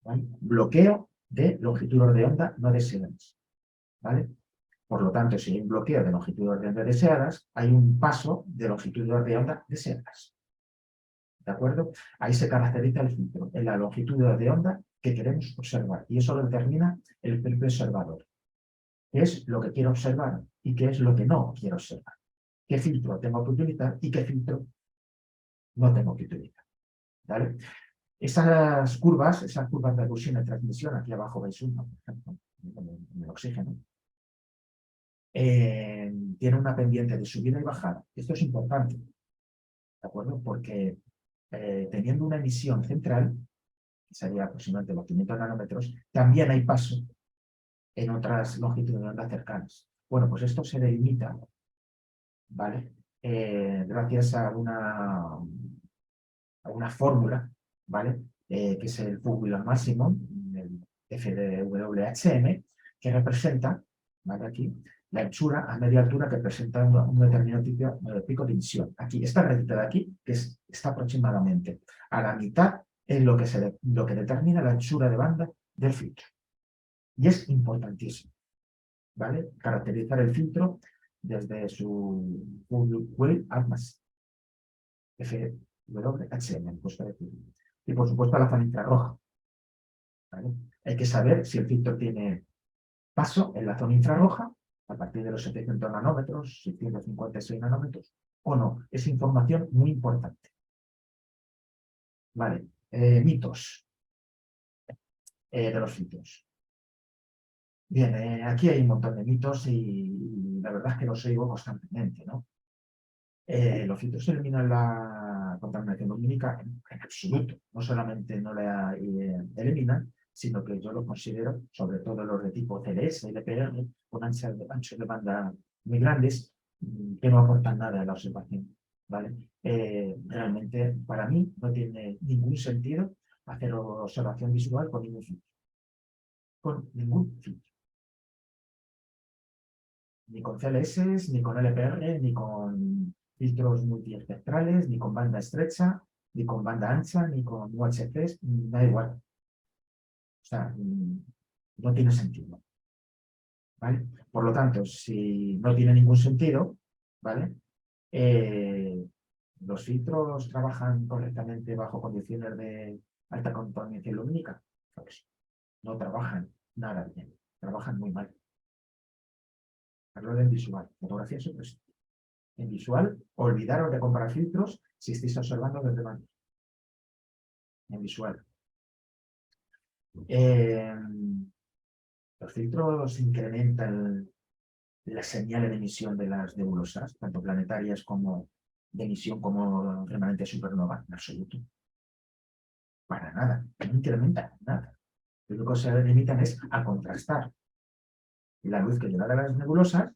¿Vale? Bloqueo de longitudes de onda no deseadas. ¿Vale? Por lo tanto, si hay un bloqueo de longitudes de onda deseadas, hay un paso de longitudes de onda deseadas. ¿De acuerdo? Ahí se caracteriza el filtro, en la longitud de onda que queremos observar. Y eso lo determina el propio observador. ¿Qué es lo que quiero observar y qué es lo que no quiero observar? ¿Qué filtro tengo que utilizar y qué filtro no tengo que utilizar? ¿Vale? Esas curvas de erosión y transmisión, aquí abajo veis uno, por ejemplo, en el oxígeno, tiene una pendiente de subida y bajada. Esto es importante, ¿de acuerdo? Porque teniendo una emisión central, que sería aproximadamente los 500 nanómetros, también hay paso en otras longitudes de onda cercanas. Bueno, pues esto se delimita, ¿vale? Gracias a una fórmula, ¿vale? Que es el Fourier máximo, el FDWHM, que representa, ¿vale? Aquí, la anchura a media altura que presenta un determinado pico de emisión. Aquí, esta recta de aquí, que está aproximadamente a la mitad, es lo que determina la anchura de banda del filtro. Y es importantísimo, ¿vale? Caracterizar el filtro desde su Fourier atmas, FWHM, pues para decirlo. Y por supuesto la zona infrarroja, ¿vale? Hay que saber si el filtro tiene paso en la zona infrarroja a partir de los 700 nanómetros, 656 nanómetros, o no. Es información muy importante. Vale, mitos de los filtros. Bien, aquí hay un montón de mitos y la verdad es que los oigo constantemente, ¿no? Los filtros eliminan la contaminación lumínica en absoluto. No solamente no la eliminan, sino que yo lo considero, sobre todo los de tipo CLS, LPR, con anchos de banda muy grandes, que no aportan nada a la observación. ¿Vale? Realmente, para mí, no tiene ningún sentido hacer observación visual con ningún filtro. Con ningún filtro. Ni con CLS, ni con LPR, ni con filtros multiespectrales, ni con banda estrecha, ni con banda ancha, ni con UHCs, da igual. O sea, no tiene sentido. ¿Vale? Por lo tanto, si no tiene ningún sentido, ¿vale? ¿Los filtros trabajan correctamente bajo condiciones de alta contaminación lumínica? Pues no trabajan nada bien, trabajan muy mal. Hablo en visual, fotografía siempre sí. En visual, olvidaros de comparar filtros si estáis observando desde manos. En visual. Los filtros incrementan la señal de emisión de las nebulosas, tanto planetarias como de emisión como remanente supernova, en absoluto. Para nada, no incrementan nada. Lo único que se limitan es a contrastar la luz que llega de las nebulosas,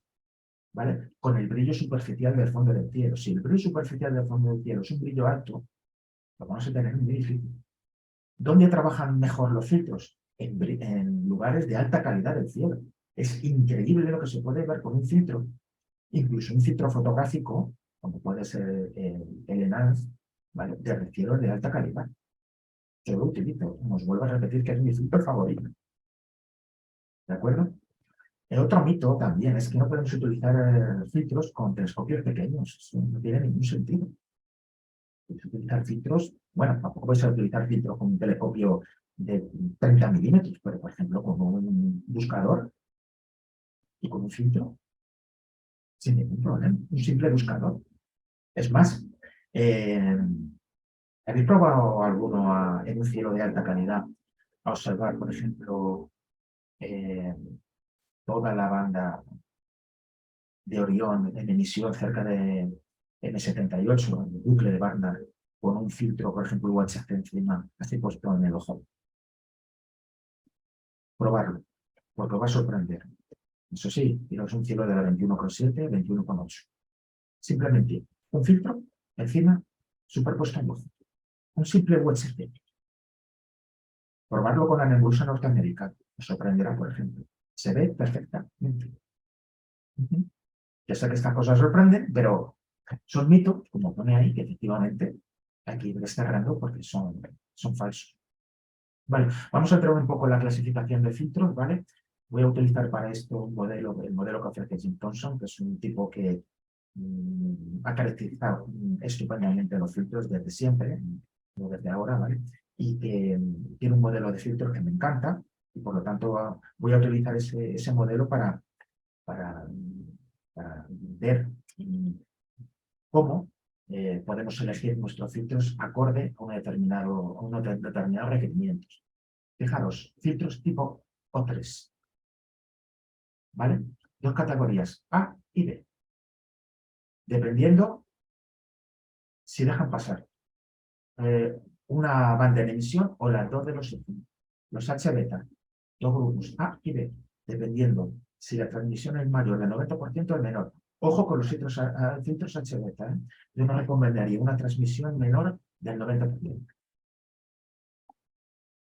¿vale? Con el brillo superficial del fondo del cielo. Si el brillo superficial del fondo del cielo es un brillo alto, lo vamos a tener muy difícil. ¿Dónde trabajan mejor los filtros? En lugares de alta calidad del cielo. Es increíble lo que se puede ver con un filtro, incluso un filtro fotográfico, como puede ser el Enhance, ¿vale? De cielo de alta calidad. Yo lo utilizo, os vuelvo a repetir que es mi filtro favorito. ¿De acuerdo? El otro mito también es que no podemos utilizar filtros con telescopios pequeños. Eso no tiene ningún sentido. Puedes utilizar filtros, bueno, tampoco puedes utilizar filtros con un telescopio de 30 milímetros, pero por ejemplo con un buscador y con un filtro, sin ningún problema, un simple buscador. Es más, ¿habéis probado alguno en un cielo de alta calidad a observar, por ejemplo, toda la banda de Orión en emisión cerca de M78, el bucle de banda, con un filtro, por ejemplo, UHC encima, así puesto en el ojo? Probarlo, porque os va a sorprender. Eso sí, tiraos un cielo de la 21,7, 21,8. Simplemente un filtro encima superpuesto en luz. Un simple UHC. Probarlo con la nebulosa norteamericana. Os sorprenderá, por ejemplo. Se ve perfectamente. Ya sé que estas cosas sorprenden, pero son mitos, como pone ahí, que efectivamente hay que ir desterrando porque son falsos. Vale, vamos a entrar un poco en la clasificación de filtros, ¿vale? Voy a utilizar para esto el modelo que ofrece Jim Thompson, que es un tipo que ha caracterizado estupendamente los filtros desde siempre, no desde ahora, ¿vale? Y que tiene un modelo de filtros que me encanta, y por lo tanto voy a utilizar ese modelo para ver cómo podemos elegir nuestros filtros acorde a unos determinados requerimientos. Fijaros, filtros tipo O3, ¿vale? Dos categorías, A y B. Dependiendo si dejan pasar una banda en emisión o las dos de los H-beta, dos grupos A y B, dependiendo si la transmisión es mayor del 90% o menor. Ojo con los filtros H-beta, ¿eh? Yo no recomendaría una transmisión menor del 90%.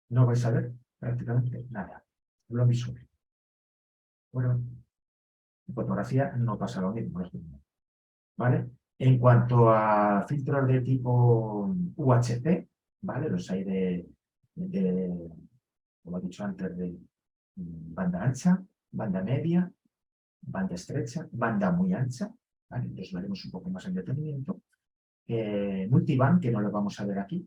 No vais a ver prácticamente nada. Lo visual. Bueno, en fotografía no pasa lo mismo, ¿vale? En cuanto a filtros de tipo UHC, ¿vale? Los hay como he dicho antes, de banda ancha, banda media, banda estrecha, banda muy ancha, ¿vale? Los veremos un poco más en detenimiento. Multiband, que no lo vamos a ver aquí,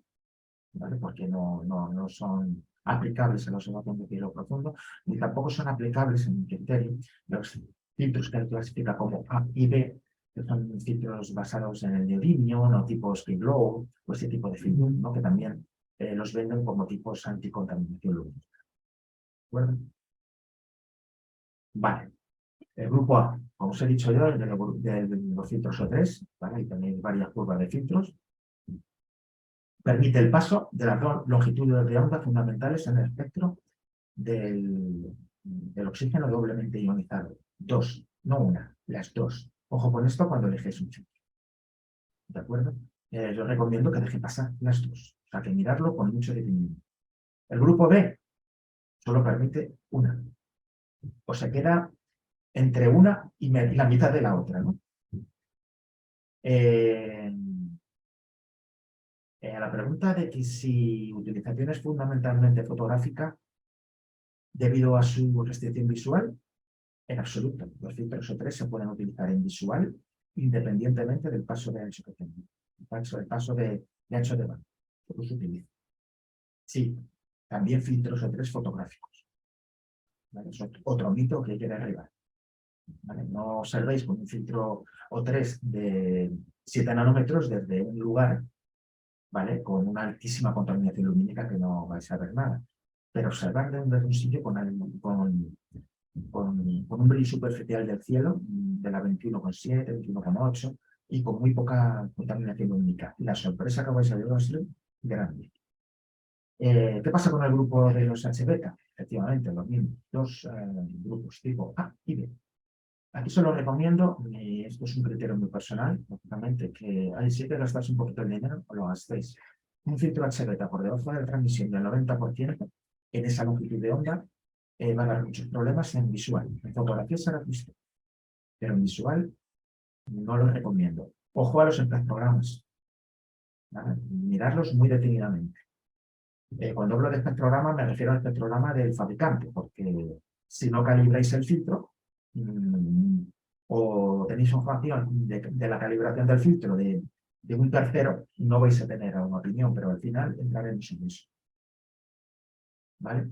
¿vale? Porque no son aplicables en la observación de cielo profundo, ni tampoco son aplicables en el criterio. Los filtros que él clasifica como A y B, que son filtros basados en el neodimio, o tipos Glow, o ese tipo de filtros, ¿no? Que también los venden como tipos anticontaminación lumínica. ¿De acuerdo? Vale. El grupo A, como os he dicho yo, es de los filtros O3, ¿vale? Y tenéis varias curvas de filtros. Permite el paso de las dos longitudes de onda fundamentales en el espectro del oxígeno doblemente ionizado. Dos, no una, las dos. Ojo con esto cuando eliges un filtro. ¿De acuerdo? Yo recomiendo que deje pasar las dos. O sea, que mirarlo con mucho detenimiento. El grupo B solo permite una. O se queda entre una y la mitad de la otra, ¿no? A la pregunta de que si utilización es fundamentalmente fotográfica debido a su restricción visual, en absoluto. Los filtros O3 se pueden utilizar en visual independientemente del paso de ancho que tengan. El paso de ancho de banda. Se utiliza. Sí, también filtros O3 fotográficos. ¿Vale? Es otro mito que hay que derribar. ¿Vale? No observéis con un filtro O3 de 7 nanómetros desde un lugar, ¿vale? Con una altísima contaminación lumínica que no vais a ver nada. Pero observar desde un sitio con un brillo superficial del cielo de la 21,7, 21,8 y con muy poca contaminación lumínica. Y la sorpresa que vais a ver va a ser grande. ¿Qué pasa con el grupo de los H-beta? Efectivamente, los mismos, dos grupos tipo A y B. Aquí solo recomiendo, y esto es un criterio muy personal, lógicamente, que ahí sí que gastáis un poquito de dinero, o lo gastéis. Un filtro H-beta por debajo de la transmisión del 90% en esa longitud de onda va a dar muchos problemas en visual. En fotografía será visto, pero en visual no lo recomiendo. Ojo a los espectrogramas. ¿Vale? Mirarlos muy detenidamente. Cuando hablo de espectrograma me refiero al espectrograma del fabricante, porque si no calibráis el filtro, o tenéis información de la calibración del filtro de un tercero, no vais a tener una opinión, pero al final entraremos en eso. ¿Vale?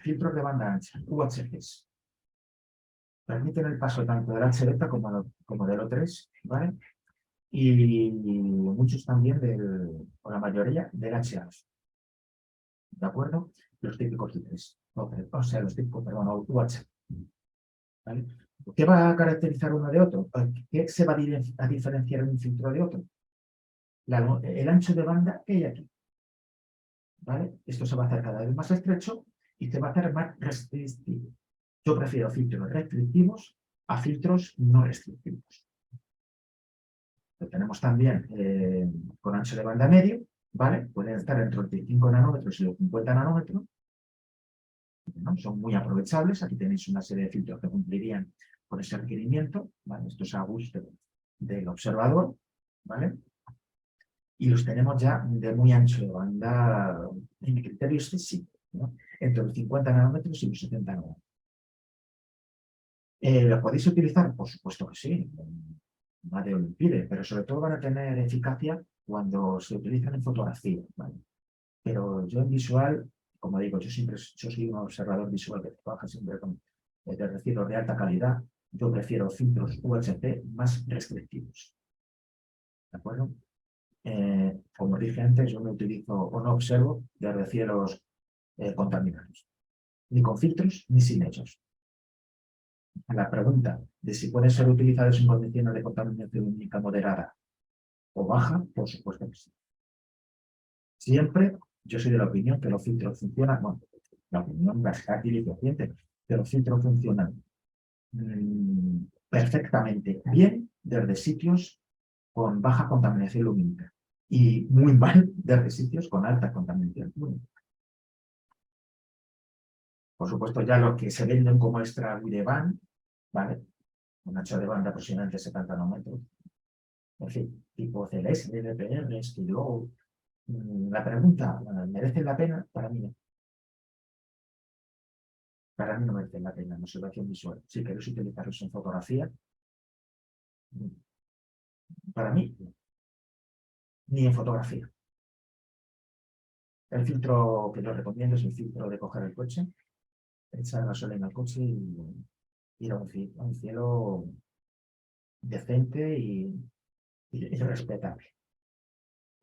Filtros de banda ancha, UHCs. Permiten el paso tanto del H-beta como del O3, ¿vale? Y muchos también o la mayoría del H-alfa. ¿De acuerdo? Los típicos I3. O sea, los típicos, perdón, UH. ¿Vale? ¿Qué va a caracterizar uno de otro? ¿Qué se va a diferenciar en un filtro de otro? El ancho de banda que hay aquí. ¿Vale? Esto se va a hacer cada vez más estrecho y se va a hacer más restrictivo. Yo prefiero filtros restrictivos a filtros no restrictivos. Lo tenemos también con ancho de banda medio, ¿vale? Pueden estar entre los 25 nanómetros y los 50 nanómetros. ¿No? Son muy aprovechables. Aquí tenéis una serie de filtros que cumplirían con ese requerimiento, ¿vale? Esto es a gusto del observador, ¿vale? Y los tenemos ya de muy ancho de banda en mi criterio excesivo, ¿no? Entre los 50 nanómetros y los 70 nanómetros. ¿Lo podéis utilizar? Por supuesto que sí, nadie lo impide, pero sobre todo van a tener eficacia cuando se utilizan en fotografía, ¿vale? Pero yo en visual, como digo, yo soy un observador visual que trabaja siempre con residuos de alta calidad. Yo prefiero filtros UHP más restrictivos, ¿de acuerdo? Como dije antes, yo no utilizo o no observo de cielos contaminados, ni con filtros ni sin ellos. A la pregunta de si pueden ser utilizados en condiciones de contaminación lumínica moderada o baja, por supuesto que sí. Siempre yo soy de la opinión que los filtros funcionan, bueno, la opinión versátil y consciente, que los filtros funcionan perfectamente bien desde sitios con baja contaminación lumínica y muy mal desde sitios con alta contaminación lumínica. Por supuesto, ya lo que se venden como extra wideband, ¿vale? Un ancho de banda aproximadamente 70 nanómetros. En fin, tipo CLS, LPR, Skilo. La pregunta, ¿merece la pena? Para mí no. Para mí no merece la pena en observación visual. Si queréis utilizarlos en fotografía, para mí, ni en fotografía. El filtro que yo recomiendo es el filtro de coger el coche, echar gasolina al coche y ir a un cielo decente y respetable.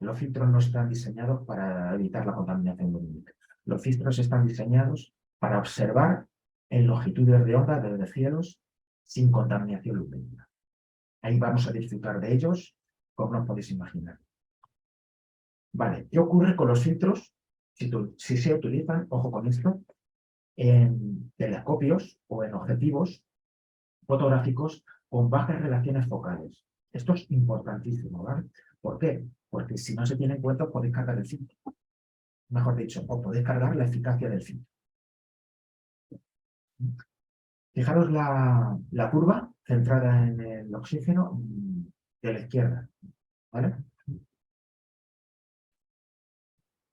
Los filtros no están diseñados para evitar la contaminación lumínica. Los filtros están diseñados para observar en longitudes de onda desde cielos sin contaminación lumínica. Ahí vamos a disfrutar de ellos, como os podéis imaginar. Vale, ¿qué ocurre con los filtros si se utilizan, ojo con esto, en telescopios o en objetivos fotográficos con bajas relaciones focales? Esto es importantísimo, ¿vale? ¿Por qué? Porque si no se tiene en cuenta, podéis cargar el filtro. Mejor dicho, o podéis cargar la eficacia del filtro. Fijaros la curva centrada en el oxígeno de la izquierda, ¿vale?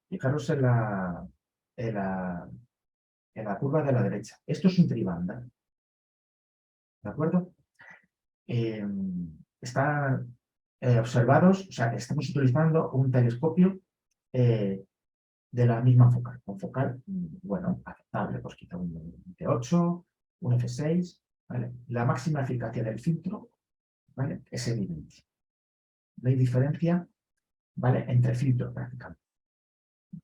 Fijaros en la curva de la derecha. Esto es un tribanda, ¿de acuerdo? Están observados, o sea, estamos utilizando un telescopio de la misma focal, con focal, bueno, aceptable, pues quizá un F8, un F6, ¿vale? La máxima eficacia del filtro, ¿vale? Es evidente. No hay diferencia, ¿vale? Entre filtros prácticamente.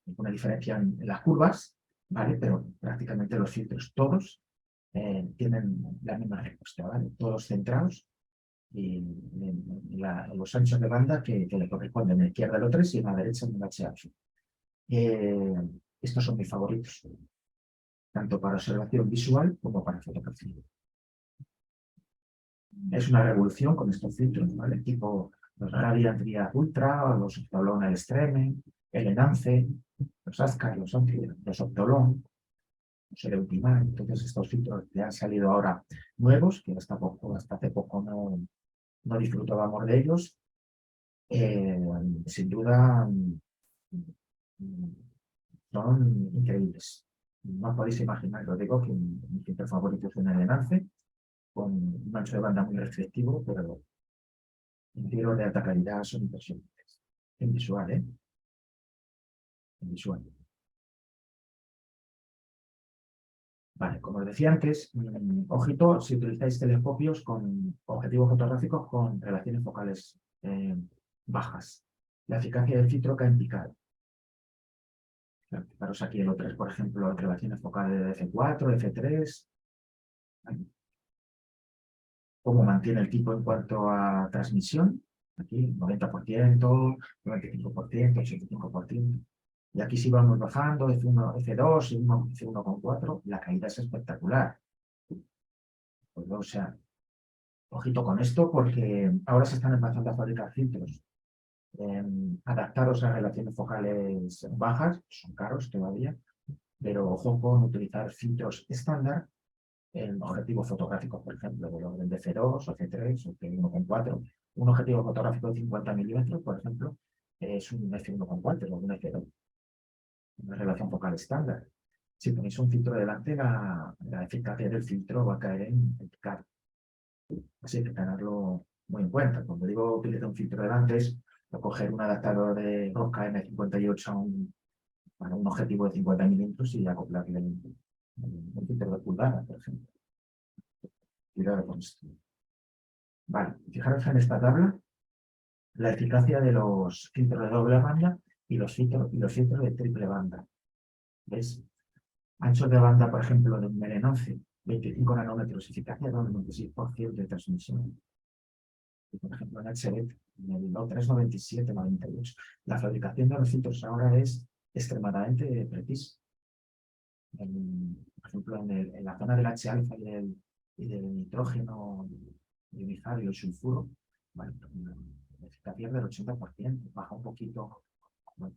Hay una diferencia en las curvas, ¿vale? Pero prácticamente los filtros todos tienen la misma respuesta, ¿vale? Todos centrados y los anchos de banda que le corresponden. En la izquierda el O3 y en la derecha el HH. Estos son mis favoritos, tanto para observación visual como para fotografía. Es una revolución con estos filtros, ¿vale? Tipo los Radiant Triad Ultra, los Optolon Extreme, el Enance, los Ascar, los Optolon, los Eleutimar. Entonces estos filtros que han salido ahora nuevos, que hasta hace poco no disfrutábamos de ellos, sin duda son increíbles. No podéis imaginar, lo digo, que mi filtro favorito es un Enance, con un ancho de banda muy restrictivo, pero en tiros de alta calidad son impresionantes. En visual, ¿eh? En visual. Vale, como os decía antes, ojito si utilizáis telescopios con objetivos fotográficos con relaciones focales bajas. La eficacia del filtro cae en picado. Fijaros aquí el O3, por ejemplo, relaciones focales de F4, F3. ¿Cómo mantiene el tipo en cuanto a transmisión? Aquí 90%, 95%, 85%. Y aquí si vamos bajando, F1, F2, F1,4, la caída es espectacular. Pues, o sea, ojito con esto porque ahora se están empezando a fabricar filtros adaptados a relaciones focales bajas, son caros todavía, pero ojo con utilizar filtros estándar en objetivos fotográficos, por ejemplo, del orden de C2 o C3 o C1,4. Un objetivo fotográfico de 50 milímetros, por ejemplo, es un F1,4 o un F2, una relación focal estándar. Si ponéis un filtro delante, la eficacia del filtro va a caer en picado. Así hay que tenerlo muy en cuenta. Cuando digo utilizar un filtro delante, es coger un adaptador de Roca M58 a un objetivo de 50 milímetros y acoplarle un filtro de pulgada, por ejemplo. Cuidado con esto. Vale, fijaros en esta tabla la eficacia de los filtros de doble banda y los filtros de triple banda. ¿Ves? Ancho de banda, por ejemplo, de un Meren 11, 25 nanómetros, eficacia de 96% de transmisión. Y, por ejemplo, en HBET, en el O397, 98. La fabricación de los filtros ahora es extremadamente precisa. Por ejemplo, en la zona del H-alfa y del nitrógeno ionizado y el sulfuro, bueno, la eficacia es del 80%, baja un poquito, bueno,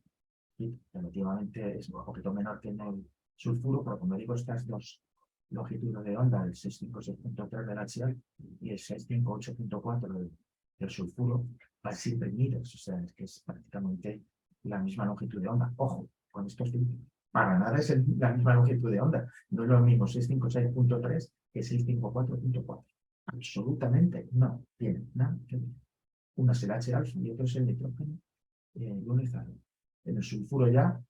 y relativamente es un poquito menor que en el sulfuro, pero como digo, estas dos longitudes de onda, el 656.3 del HL y el 658.4 del sulfuro, van siempre unidos, o sea, es que es prácticamente la misma longitud de onda. Ojo, con estos filtros, para nada es la misma longitud de onda, no es lo mismo 656.3 que 654.4. Absolutamente no tiene nada que ver. Una es el H-alfa y otro es el nitrógeno ionizado. En el sulfuro ya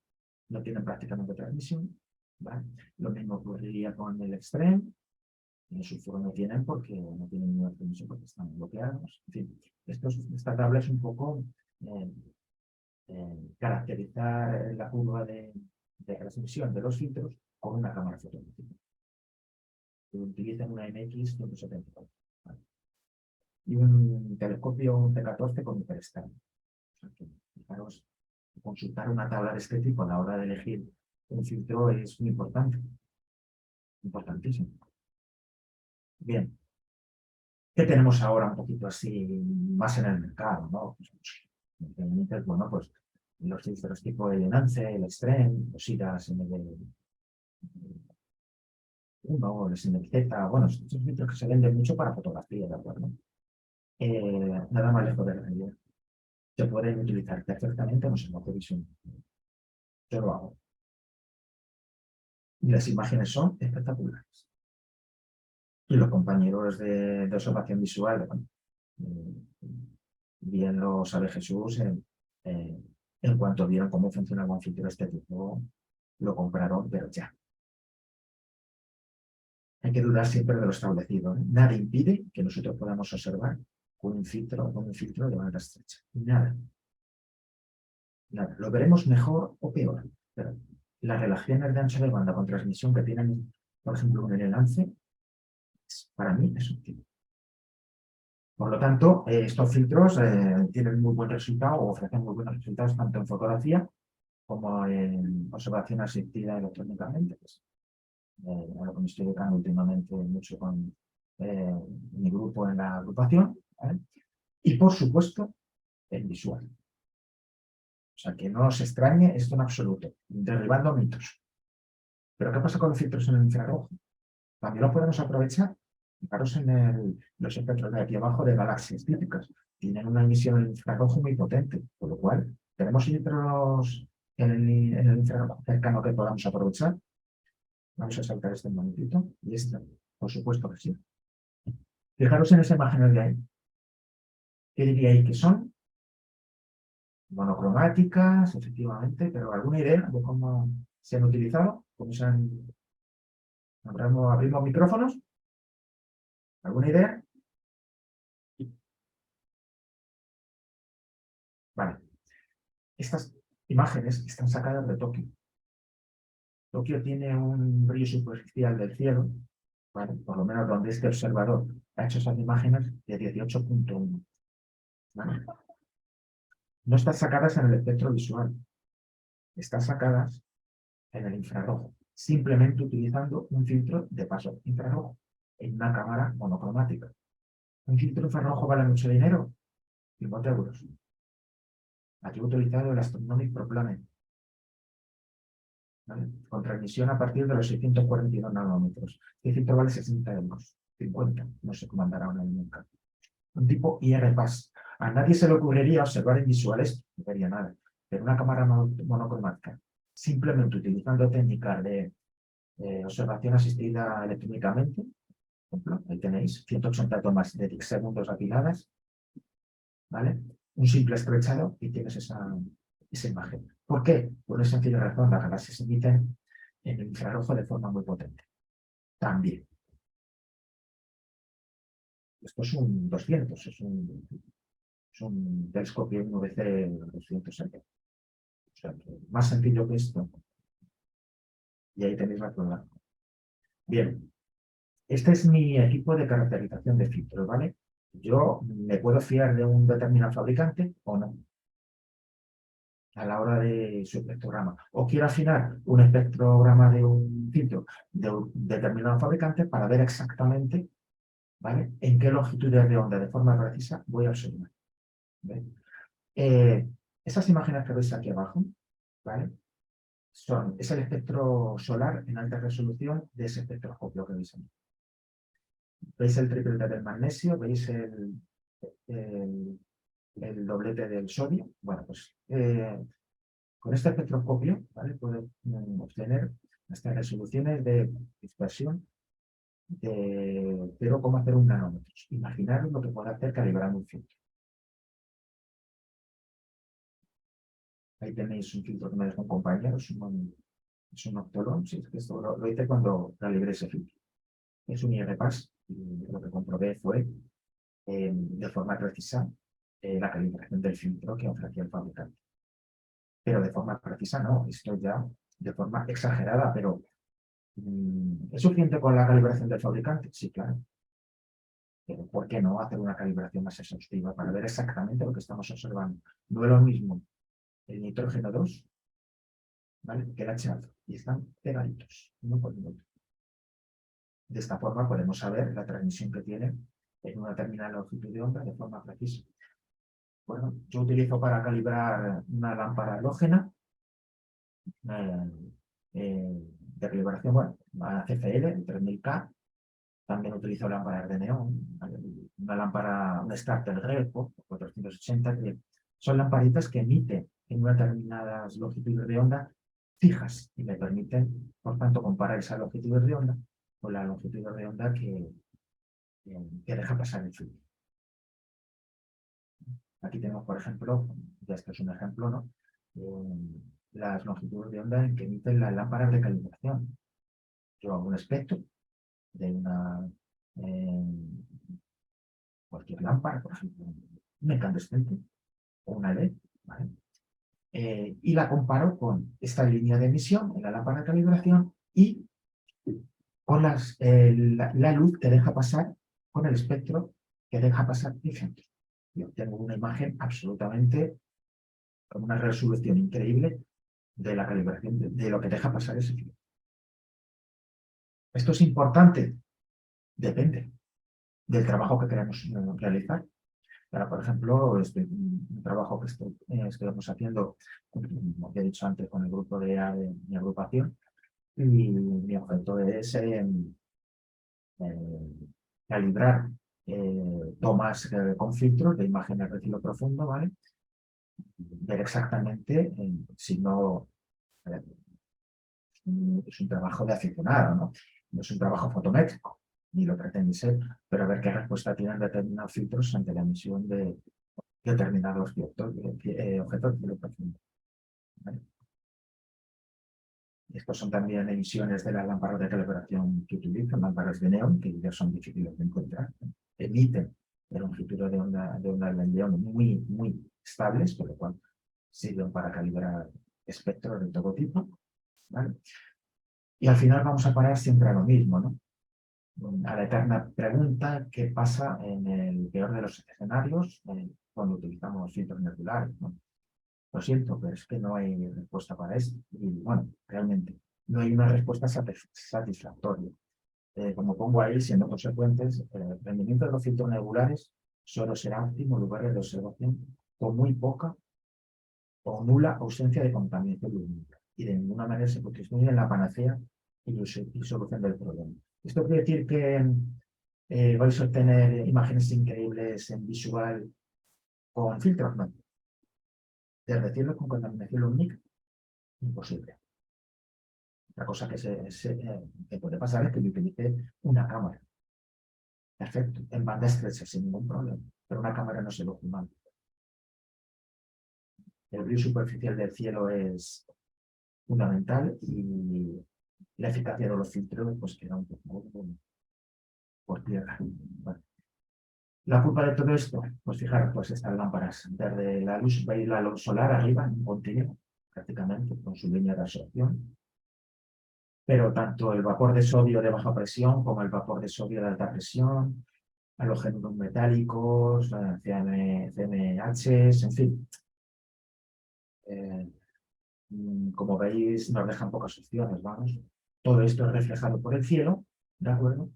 no tienen prácticamente transmisión, ¿vale? Lo mismo ocurriría con el extreme. En el sulfuro no tienen porque no tienen ninguna transmisión porque están bloqueados. En fin, esta tabla es un poco caracterizar la curva de transmisión de los filtros con una cámara fotográfica. Utilizan una MX170, ¿vale? Y un telescopio, un T14 con hiperestable. O sea que, fijaros, consultar una tabla de este tipo a la hora de elegir un filtro es muy importante. Importantísimo. Bien. ¿Qué tenemos ahora un poquito así más en el mercado, ¿no? Bueno, pues los filtros tipo el Enance, el Extreme, los IDAS MD1, el SMZ, bueno, estos filtros que se venden mucho para fotografía, ¿de acuerdo? Nada más lejos de la realidad. Se pueden utilizar perfectamente en los Enocovision. Yo lo hago. Y las imágenes son espectaculares. Y los compañeros de observación visual, bueno, bien lo sabe Jesús, en cuanto vieron cómo funcionaba un filtro de este tipo, lo compraron, pero ya. Hay que dudar siempre de lo establecido, ¿eh? Nada impide que nosotros podamos observar con un filtro de banda estrecha. Nada. Nada. Lo veremos mejor o peor, pero las relaciones de ancho de banda con transmisión que tienen, por ejemplo, en el Lance, para mí es un tipo. Por lo tanto, estos filtros tienen muy buen resultado o ofrecen muy buenos resultados tanto en fotografía como en observación asistida electrónicamente. Pues, a lo que me estoy dedicando últimamente mucho con mi grupo en la agrupación, ¿vale? Y por supuesto, el visual. O sea, que no os extrañe esto en absoluto, derribando mitos. ¿Pero qué pasa con los filtros en el infrarrojo? También lo podemos aprovechar. Fijaros en los espectros de aquí abajo de galaxias típicas. Tienen una emisión en infrarrojo muy potente, por lo cual tenemos filtros en el infrarrojo cercano que podamos aprovechar. Vamos a saltar este momentito y este, por supuesto que sí. Fijaros en esa imagen de ahí. ¿Qué diríais que son? Monocromáticas, efectivamente, pero ¿alguna idea de cómo se han utilizado? ¿Cómo se han... ¿Abrimos micrófonos? ¿Alguna idea? Vale. Estas imágenes están sacadas de Tokio. Tokio tiene un brillo superficial del cielo, ¿vale? Por lo menos donde este observador ha hecho esas imágenes, de 18.1. ¿Vale? No están sacadas en el espectro visual, están sacadas en el infrarrojo, simplemente utilizando un filtro de paso infrarrojo en una cámara monocromática. ¿Un filtro infrarrojo vale mucho dinero? 50 euros. Aquí he utilizado el Astronomic ProPlanet. ¿vale? Con transmisión a partir de los 642 nanómetros. Este filtro vale 60 euros, 50, no sé cómo andará ahora en el mercado. Un tipo IR-PAS. A nadie se le ocurriría observar en visuales, no vería nada, pero una cámara monocromática, simplemente utilizando técnicas de observación asistida electrónicamente, por ejemplo, ahí tenéis 180 tomas de segundos apiladas, ¿vale? Un simple estrechado y tienes esa imagen. ¿Por qué? Por una sencilla razón, las galaxias se emiten en el infrarrojo de forma muy potente. También. Esto es un 200, es un telescopio NVC 200M. O sea, más sencillo que esto. Y ahí tenéis la prueba. Bien, este es mi equipo de caracterización de filtros, ¿vale? Yo me puedo fiar de un determinado fabricante o no a la hora de su espectrograma. O quiero afinar un espectrograma de un filtro de un determinado fabricante para ver exactamente, ¿vale?, en qué longitudes de onda de forma precisa voy a observar. ¿Vale? Esas imágenes que veis aquí abajo, ¿vale?, es el espectro solar en alta resolución de ese espectroscopio que veis aquí. ¿Veis el triplete del magnesio? ¿Veis el doblete del sodio? Bueno, pues con este espectroscopio, ¿vale?, puedo obtener hasta resoluciones de dispersión de 0,01 nanómetros. Imaginaros lo que puede hacer calibrando un filtro. Ahí tenéis un filtro que me dejó un compañero, es un octolón, sí, esto lo hice cuando calibré ese filtro. Es un IR-PAS y lo que comprobé fue de forma precisa la calibración del filtro que ofrecía el fabricante. Pero de forma precisa no, esto ya de forma exagerada, pero ¿es suficiente con la calibración del fabricante? Sí, claro. Pero ¿por qué no hacer una calibración más exhaustiva para ver exactamente lo que estamos observando? No es lo mismo el nitrógeno 2, ¿vale?, que el H-alfa, y están pegaditos, uno por el otro. De esta forma podemos saber la transmisión que tiene en una determinada longitud de onda de forma precisa. Bueno, yo utilizo para calibrar una lámpara halógena de calibración, bueno, una CFL, 3000K. También utilizo lámparas de neón, una lámpara, un starter Grelpo, 480, que son lamparitas que emiten en unas determinadas longitudes de onda fijas y me permiten, por tanto, comparar esa longitud de onda con la longitud de onda que deja pasar el filtro. Aquí tenemos, por ejemplo, ya este es un ejemplo, ¿no?, las longitudes de onda en que emiten las lámparas de calibración. Yo hago un espectro de una cualquier lámpara, por ejemplo, un incandescente o una LED, ¿vale?, y la comparo con esta línea de emisión en la lámpara de calibración y con la luz que deja pasar, con el espectro que deja pasar el filtro. Y obtengo una imagen absolutamente con una resolución increíble de la calibración de lo que deja pasar ese filtro. ¿Esto es importante? Depende del trabajo que queremos realizar. Ahora, por ejemplo, un trabajo que estamos haciendo, como he dicho antes, con el grupo de mi agrupación, y mi objeto es calibrar tomas con filtros de imágenes de cielo profundo, ¿vale? Ver exactamente si no es un trabajo de aficionado, ¿no? No es un trabajo fotométrico, ni lo pretende ser, pero ver qué respuesta tienen determinados filtros ante la emisión de determinados objetos de cielo profundo, ¿vale? Estos son también emisiones de las lámparas de calibración que utilizan, lámparas de neón, que ya son difíciles de encontrar. Emiten de longitud de onda de neón muy estables, por lo cual sirven para calibrar espectros de todo tipo, ¿vale? Y al final vamos a parar siempre a lo mismo, ¿no? A la eterna pregunta: ¿qué pasa en el peor de los escenarios cuando utilizamos filtros nebulares, ¿no? Lo siento, pero es que no hay respuesta para esto. Y bueno, realmente no hay una respuesta satisfactoria. Como pongo ahí, siendo consecuentes, el rendimiento de los filtros nebulares solo será óptimo en lugares de observación con muy poca o nula ausencia de contaminación lumínica. y de ninguna manera se constituye en la panacea y solución del problema. Esto quiere decir que vais a obtener imágenes increíbles en visual con filtros, no. De decirlo con contaminación lumínica, imposible. La cosa que puede pasar es que yo utilice una cámara. Perfecto, en banda estrecha, sin ningún problema. Pero una cámara no se lo humano. El brillo superficial del cielo es fundamental y la eficacia de los filtros pues queda un poco por tierra. Bueno. La culpa de todo esto, pues fijaros, pues estas lámparas, desde la luz, veis la luz solar arriba, en un continuo, prácticamente, con su línea de absorción. Pero tanto el vapor de sodio de baja presión como el vapor de sodio de alta presión, halogénuros metálicos, CMHs, en fin. Como veis, nos dejan pocas opciones, vamos. Todo esto es reflejado por el cielo, ¿de acuerdo?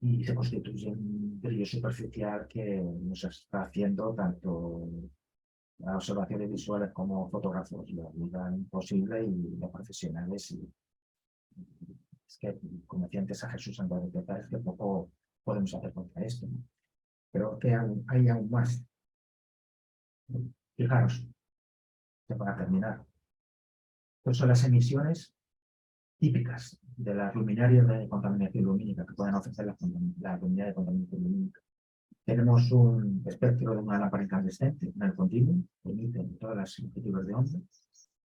Y se constituye un brillo superficial que nos está haciendo tanto las observaciones visuales como fotógrafos la vida imposible y los profesionales. Y es que, como decía antes a Jesús Antonio de Pérez, que poco podemos hacer contra esto, ¿no? Pero que hay aún más. Fijaros, que para terminar, pues son las emisiones típicas de las luminarias de contaminación lumínica que pueden ofrecer las luminarias de contaminación lumínica. Tenemos un espectro de una lámpara incandescente en el continuo, que emite todas las longitudes de onda.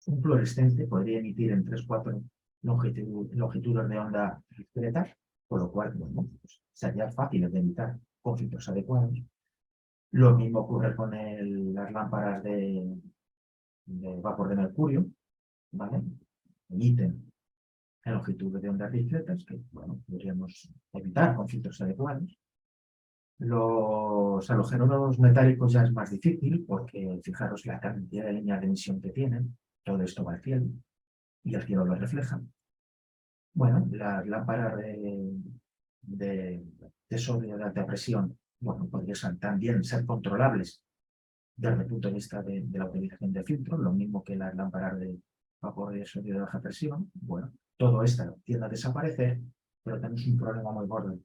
Un fluorescente podría emitir en 3-4 longitudes de onda discretas, por lo cual bueno, pues, sería fácil de evitar con filtros adecuados. Lo mismo ocurre con las lámparas de vapor de mercurio, ¿vale? Emiten en longitudes de ondas discretas que bueno, podríamos evitar con filtros adecuados. Los halogénuros metálicos ya es más difícil porque fijaros la cantidad de líneas de emisión que tienen, todo esto va al cielo y el cielo lo refleja. Bueno, las lámparas de sodio de alta presión, bueno, podrían también ser controlables desde el punto de vista de la utilización de filtros, lo mismo que las lámparas de vapor de sodio de baja presión. Bueno, todo esto tiende a desaparecer, pero tenemos un problema muy gordo.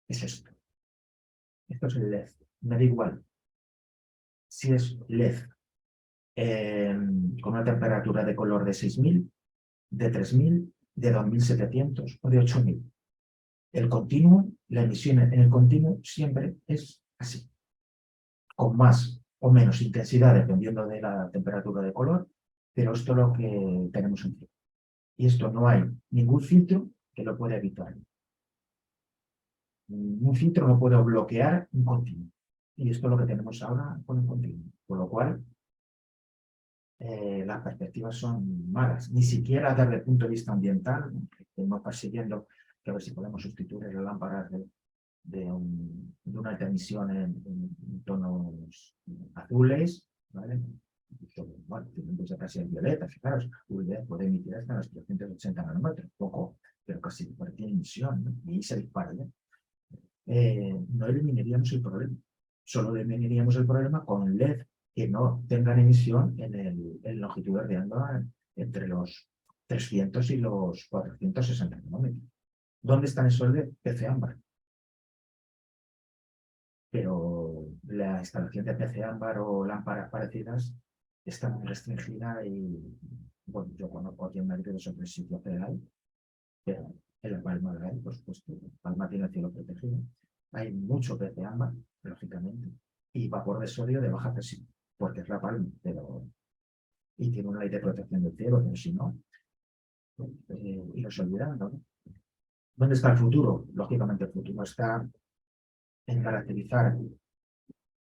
Es esto. Esto es el LED. Me da igual si es LED con una temperatura de color de 6000, de 3000, de 2700 o de 8000. El continuo, la emisión en el continuo siempre es así, con más o menos intensidad dependiendo de la temperatura de color, pero esto es lo que tenemos en cielo. Y esto no hay ningún filtro que lo pueda evitar. Un filtro no puede bloquear un continuo. Y esto es lo que tenemos ahora con el continuo. Por lo cual, las perspectivas son malas. Ni siquiera desde el punto de vista ambiental, estamos persiguiendo que a ver si podemos sustituir las lámparas de una alta emisión en tonos azules, ¿vale? Bueno, tienen casi en violeta, fijaros, UV puede emitir hasta los 380 nanómetros, poco, pero casi tiene emisión, ¿no? Y se dispara, ¿no? No eliminaríamos el problema, solo eliminaríamos el problema con LED que no tengan emisión en longitudes de onda entre los 300 y los 460 nanómetros. ¿Dónde están esos LED? PC ámbar. Pero la instalación de PC ámbar o lámparas parecidas está muy restringida y, bueno, yo conozco aquí en Madrid sobre el sitio federal, pero en La Palma de por supuesto, La Palma tiene el cielo protegido. Hay mucho PC ámbar, lógicamente, y vapor de sodio de baja presión, porque es La Palma, pero y tiene una ley de protección del cielo, pero si no, y los olvidan, ¿no? ¿Dónde está el futuro? Lógicamente el futuro está en caracterizar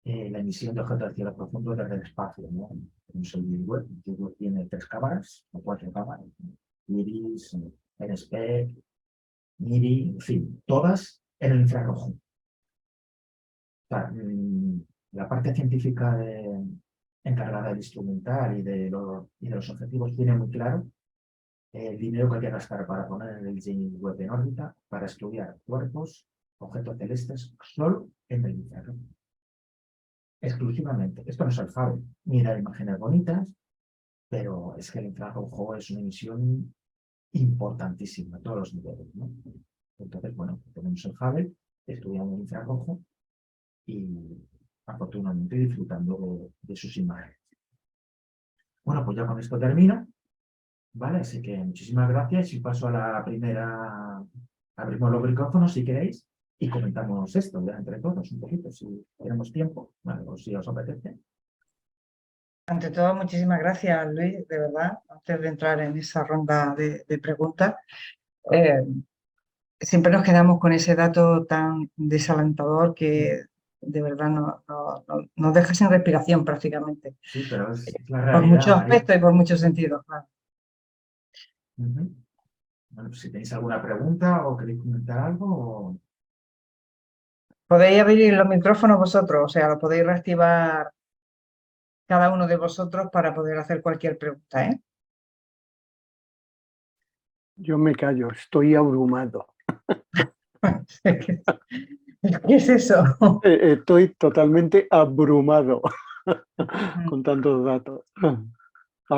la emisión de objetos de cielo profundo desde el espacio, ¿no? El web tiene 3 cámaras o 4 cámaras, IRIS, NSPEC, MIRI, en fin, todas en el infrarrojo. O sea, la parte científica encargada del instrumental y de los objetivos tiene muy claro el dinero que hay que gastar para poner el James Webb en órbita para estudiar cuerpos, objetos celestes, solo en el infrarrojo. Exclusivamente. Esto no es alfabe. Mirar imágenes bonitas, pero es que el infrarrojo es una emisión importantísima a todos los niveles, ¿no? Entonces, bueno, tenemos el Hubble estudiando el infrarrojo y afortunadamente disfrutando de sus imágenes. Bueno, pues ya con esto termino, ¿vale? Así que muchísimas gracias y paso a la primera, abrimos los micrófonos si queréis y comentamos esto ya entre todos un poquito, si tenemos tiempo, ¿vale? O si os apetece. Ante todo, muchísimas gracias, Luis, de verdad, antes de entrar en esa ronda de preguntas. Siempre nos quedamos con ese dato tan desalentador que de verdad nos deja sin respiración prácticamente. Sí, pero es la Por realidad, muchos María. aspectos y por muchos sentidos, claro. Bueno, pues si tenéis alguna pregunta o queréis comentar algo. O... Podéis abrir los micrófonos vosotros, o sea, lo podéis reactivar cada uno de vosotros para poder hacer cualquier pregunta, ¿eh? Yo me callo, estoy abrumado. ¿Qué es eso? Estoy totalmente abrumado con tantos datos.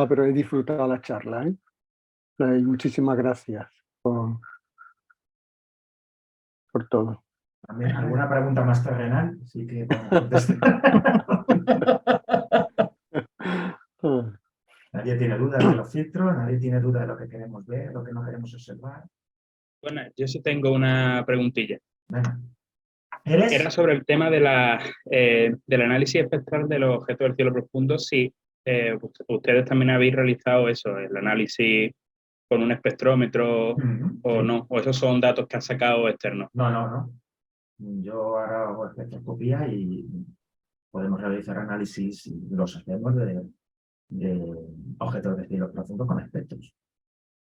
Pero he disfrutado la charla, ¿eh? Y muchísimas gracias por todo. También alguna pregunta más terrenal, sí que podemos contestar. Nadie tiene duda de los filtros, nadie tiene duda de lo que queremos ver, lo que no queremos observar. Bueno, yo sí tengo una preguntilla. Venga. Era sobre el tema de del análisis espectral de los objetos del cielo profundo, si ustedes también habéis realizado eso, el análisis con un espectrómetro o sí. no, o esos son datos que han sacado externos. No. Yo ahora hago espectroscopía y podemos realizar análisis, y los hacemos de objetos de cielo profundo con espectros.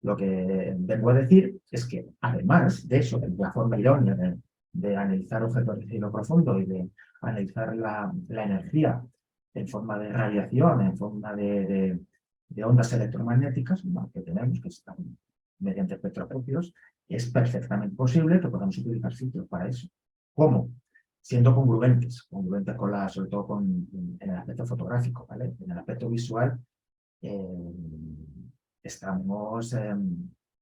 Lo que vengo a decir es que, además de eso, de la forma idónea de analizar objetos de cielo profundo y de analizar la energía en forma de radiación, en forma de ondas electromagnéticas, ¿no?, que tenemos, que están mediante espectroscopios, es perfectamente posible que podamos utilizar filtros para eso. ¿Cómo? Siendo congruentes con sobre todo en el aspecto fotográfico, ¿vale? En el aspecto visual, estamos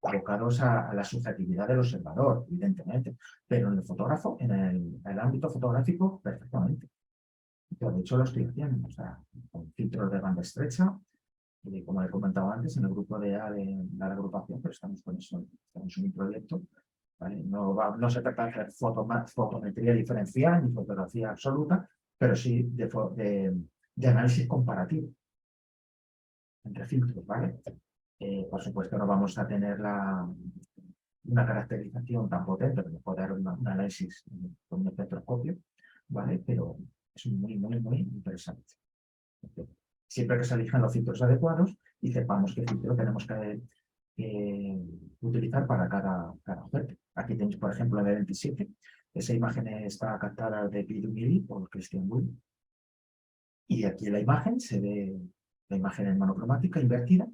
abocados a la subjetividad del observador, evidentemente, pero en el fotógrafo, en el ámbito fotográfico, perfectamente. Yo, de hecho, lo estoy haciendo, o sea, con filtros de banda estrecha, y como he comentado antes, en el grupo de la agrupación, pero estamos con eso, estamos en un proyecto, ¿vale? No se trata de hacer fotometría diferencial ni fotografía absoluta, pero sí de análisis comparativo entre filtros, ¿vale? Por supuesto, no vamos a tener una caracterización tan potente como poder dar un análisis con un espectroscopio, ¿vale? Pero es muy interesante. Siempre que se elijan los filtros adecuados y sepamos qué filtro tenemos que utilizar para cada objeto. Aquí tenéis, por ejemplo, el E27. Esa imagen está captada de Pidumili por Christian Bull. Y aquí en la imagen se ve la imagen en monocromática invertida,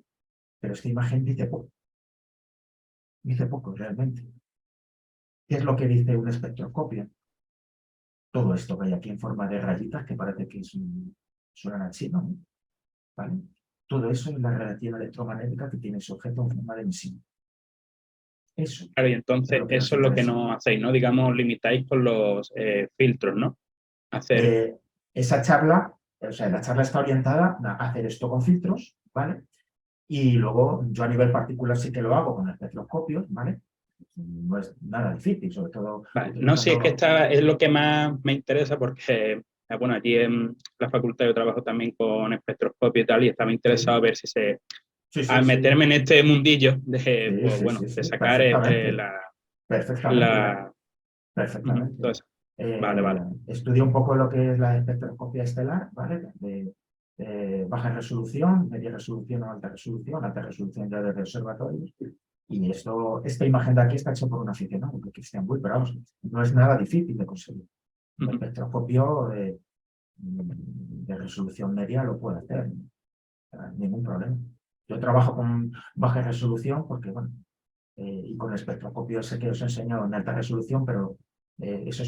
pero esta imagen dice poco. Dice poco realmente. ¿Qué es lo que dice un espectroscopio? Todo esto que hay aquí en forma de rayitas, que parece que suenan así, ¿no? ¿Vale? Todo eso es la radiación electromagnética que tiene ese objeto en forma de emisión. Eso. Claro, y entonces eso es lo que no hacéis, ¿no? Digamos, limitáis con los filtros, ¿no? Esa charla, o sea, la charla está orientada a hacer esto con filtros, ¿vale? Y luego yo a nivel particular sí que lo hago con espectroscopios, ¿vale? No es nada difícil, sobre todo... Vale. No, si es que esta es lo que más me interesa porque, bueno, allí en la facultad yo trabajo también con espectroscopio y tal, y estaba interesado a ver si meterme en este mundillo de sacar Perfectamente. Entonces, vale. Estudié un poco lo que es la espectroscopia estelar, ¿vale? De baja resolución, media resolución o alta resolución ya desde observatorios. Y esta imagen de aquí está hecha por un aficionado, de Christian Bull, pero vamos, no es nada difícil de conseguir. El espectroscopio de resolución media lo puede hacer, ningún problema. Yo trabajo con baja resolución porque, bueno, y con el espectroscopio ese que os he enseñado en alta resolución, pero eso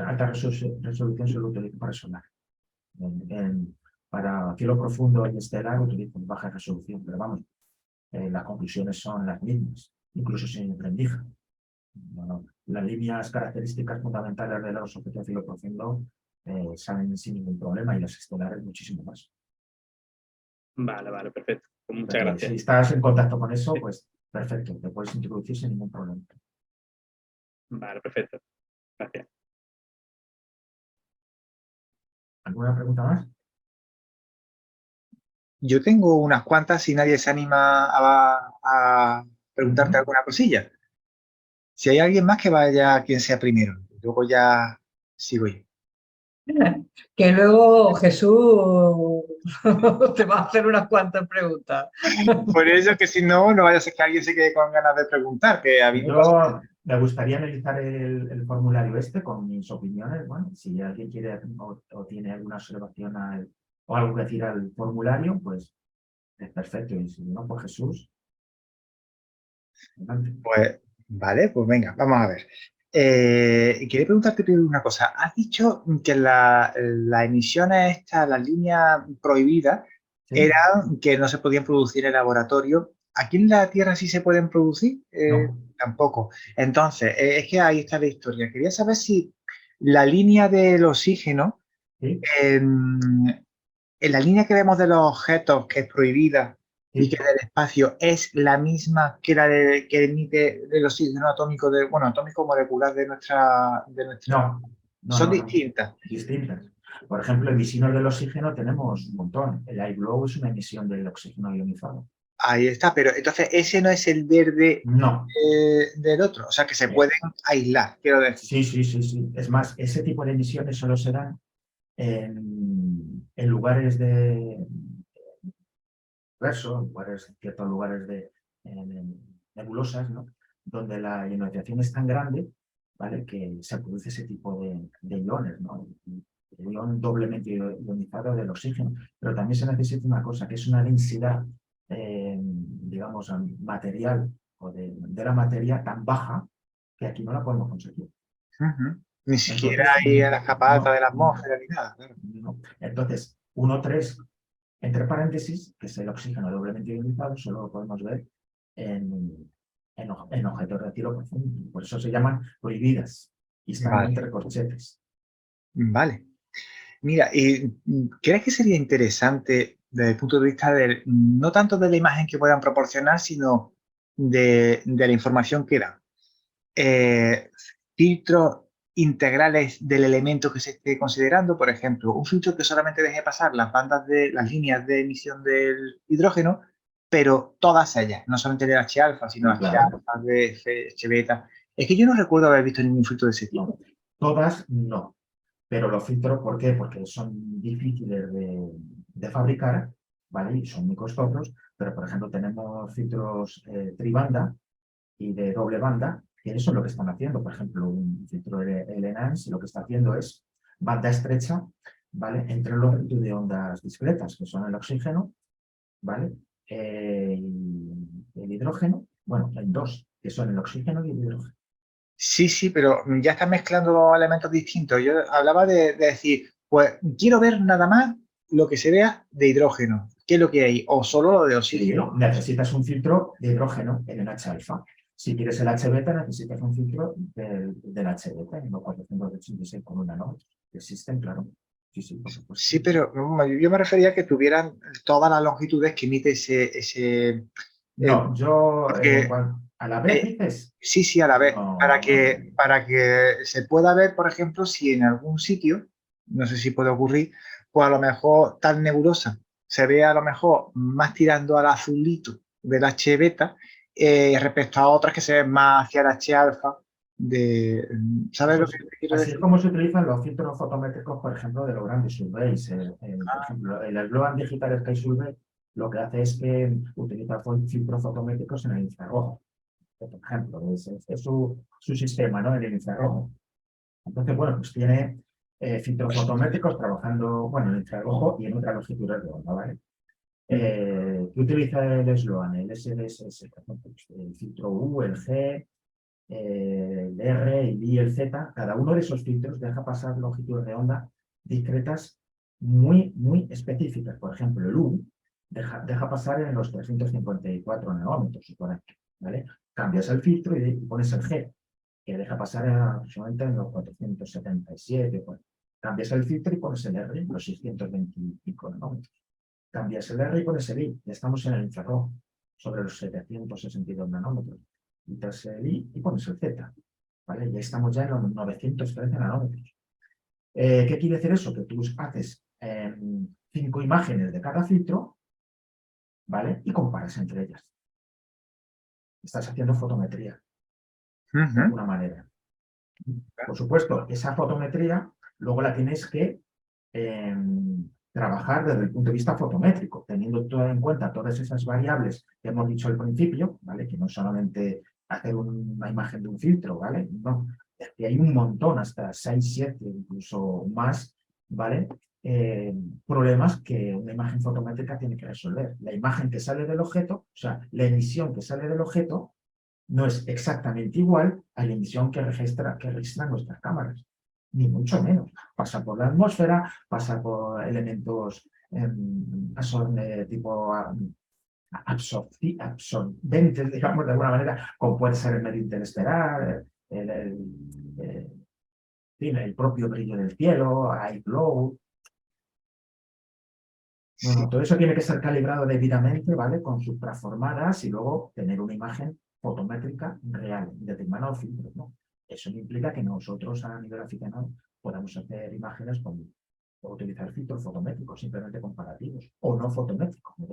alta resolución solo lo utilizo para sonar. Para cielo profundo y estelar utilizo baja resolución, pero vamos, las conclusiones son las mismas, incluso sin rendija. Bueno, las líneas características fundamentales de los objetos de cielo profundo salen sin ningún problema y las estelares muchísimo más. Vale, perfecto. Pues muchas Porque gracias. si estás en contacto con eso, pues perfecto, te puedes introducir sin ningún problema. Vale, perfecto. Gracias. ¿Alguna pregunta más? Yo tengo unas cuantas si nadie se anima a preguntarte alguna cosilla. Si hay alguien más que vaya quien sea primero, luego ya sigo yo. Que luego Jesús te va a hacer unas cuantas preguntas. Por eso que si no, no vaya a ser que alguien se quede con ganas de preguntar. Que a mí me gustaría analizar el formulario con mis opiniones. Bueno, si alguien quiere o tiene alguna observación o algo que decir al formulario, pues es perfecto. Y si no, pues Jesús. Adelante. Pues vale, pues venga, vamos a ver. Quería preguntarte primero una cosa. Has dicho que las emisiones estas, las líneas prohibidas, ¿Sí? eran que no se podían producir en laboratorio. ¿Aquí en la Tierra sí se pueden producir? No. Tampoco. Entonces, es que ahí está la historia. Quería saber si la línea del oxígeno, ¿Sí? en la línea que vemos de los objetos, que es prohibida, y que del espacio es la misma que la que emite el oxígeno atómico, atómico molecular de nuestra... No. Son distintas. Distintas. Por ejemplo, emisiones del oxígeno tenemos un montón. El iGlow es una emisión del oxígeno ionizado. Ahí está, pero entonces ese no es el verde No. Del otro, o sea que se pueden aislar, quiero decir. Sí. Es más, ese tipo de emisiones solo se dan en lugares de ciertos lugares de nebulosas, ¿no? Donde la ionización es tan grande, ¿vale? Que se produce ese tipo de iones, ¿no? El ion doblemente ionizado del oxígeno. Pero también se necesita una cosa, que es una densidad, digamos, material o de la materia tan baja que aquí no la podemos conseguir. Ni siquiera hay a la capata de la atmósfera ni nada. Claro. No. Entonces, 1,3, entre paréntesis, que es el oxígeno doblemente ionizado, solo lo podemos ver en objetos de cielo profundo. Por eso se llaman prohibidas y están entre corchetes. Vale. Mira, ¿crees que sería interesante desde el punto de vista no tanto de la imagen que puedan proporcionar, sino de la información que dan? Filtros integrales del elemento que se esté considerando, por ejemplo, un filtro que solamente deje pasar las líneas de emisión del hidrógeno, pero todas ellas, no solamente el H-alfa, sino H-alfa, BF, H-beta. Es que yo no recuerdo haber visto ningún filtro de ese tipo. No, todas no. Pero los filtros, ¿por qué? Porque son difíciles de fabricar, ¿vale? Y son muy costosos, pero por ejemplo tenemos filtros tribanda y de doble banda, que eso es lo que están haciendo. Por ejemplo, un filtro LNANS lo que está haciendo es banda estrecha, ¿vale? Entre los longitud de ondas discretas, que son el oxígeno, ¿vale? El hidrógeno, bueno, hay dos, que son el oxígeno y el hidrógeno. Sí, pero ya están mezclando dos elementos distintos. Yo hablaba de decir, pues quiero ver nada más lo que se vea de hidrógeno. ¿Qué es lo que hay? O solo lo de oxígeno. Sí, necesitas un filtro de hidrógeno en el H-alfa. Si quieres el H-beta, necesitas un filtro del H-beta, en los 486 con una, ¿no? Existen, claro. Sí, pero yo me refería a que tuvieran todas las longitudes que emite ese no, yo... porque, ¿a la vez dices? Sí, a la vez. No, para que se pueda ver, por ejemplo, si en algún sitio, no sé si puede ocurrir, pues a lo mejor tal nebulosa se ve a lo mejor más tirando al azulito del H-beta respecto a otras que se ven más hacia el H-alfa. ¿Sabes lo que quiero decir? Así es como se utilizan los filtros fotométricos, por ejemplo, de los grandes surveys. Por ejemplo, el Global Digital Sky Survey lo que hace es que utiliza filtros fotométricos en el infrarrojo. Por ejemplo, es su sistema, ¿no? En el infrarrojo. Entonces, bueno, pues tiene filtros fotométricos trabajando, bueno, en el infrarrojo y en otras longitudes de onda, ¿vale? ¿Qué utiliza el SLOAN? El SDSS, por ejemplo, el filtro U, el G, el R, el I y el Z. Cada uno de esos filtros deja pasar longitudes de onda discretas muy, muy específicas. Por ejemplo, el U deja pasar en los 354 nanómetros, ¿vale? Cambias el filtro y pones el G, que deja pasar aproximadamente en los 477. Bueno, cambias el filtro y pones el R, los 625 nanómetros. Cambias el R y pones el I, ya estamos en el infrarrojo, sobre los 762 nanómetros. Quitas el I y pones el Z, ¿vale? Ya estamos ya en los 913 nanómetros. ¿Qué quiere decir eso? Que tú haces 5 imágenes de cada filtro, ¿vale? Y comparas entre ellas. Estás haciendo fotometría, de alguna manera. Por supuesto, esa fotometría luego la tienes que trabajar desde el punto de vista fotométrico, teniendo en cuenta todas esas variables que hemos dicho al principio, ¿vale? Que no solamente hacer una imagen de un filtro, ¿vale? No, es que hay un montón, hasta 6, 7, incluso más, ¿vale? Problemas que una imagen fotométrica tiene que resolver. La imagen que sale del objeto, o sea, la emisión que sale del objeto, no es exactamente igual a la emisión que registran nuestras cámaras, ni mucho menos. Pasa por la atmósfera, pasa por elementos tipo absorbentes, digamos, de alguna manera, como puede ser el medio interestelar, el propio brillo del cielo, eye glow. Bueno, todo eso tiene que ser calibrado debidamente, ¿vale? Con sus transformadas y luego tener una imagen fotométrica real, de mano filtros, ¿no? Eso no implica que nosotros a nivel aficionado podamos hacer imágenes o utilizar filtros fotométricos, simplemente comparativos, o no fotométricos, ¿no?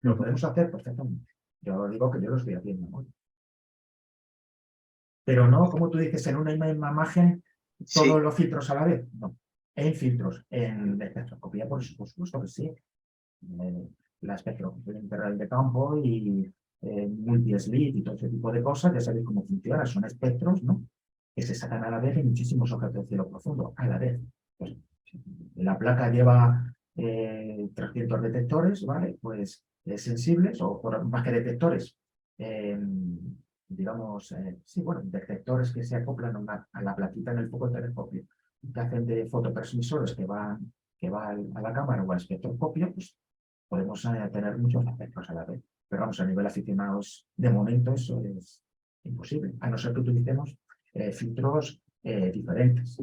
Lo podemos hacer perfectamente. Yo digo que yo lo estoy haciendo, ¿no? Pero no, como tú dices, en una misma imagen, todos los filtros a la vez, no. En filtros, en espectroscopía, por supuesto que sí. La espectroscopía integral de campo y multi-slit y todo ese tipo de cosas, ya sabéis cómo funciona, son espectros, ¿no? Que se sacan a la vez en muchísimos objetos de cielo profundo, a la vez. Pues, la placa lleva 300 detectores, ¿vale? Pues sensibles, o más que detectores, digamos, sí, bueno, detectores que se acoplan a la plaquita en el foco del telescopio, que hacen de fototransmisores que van a la cámara o al espectroscopio, pues podemos tener muchos espectros a la vez. Pero vamos, a nivel aficionados, de momento eso es imposible, a no ser que utilicemos filtros diferentes.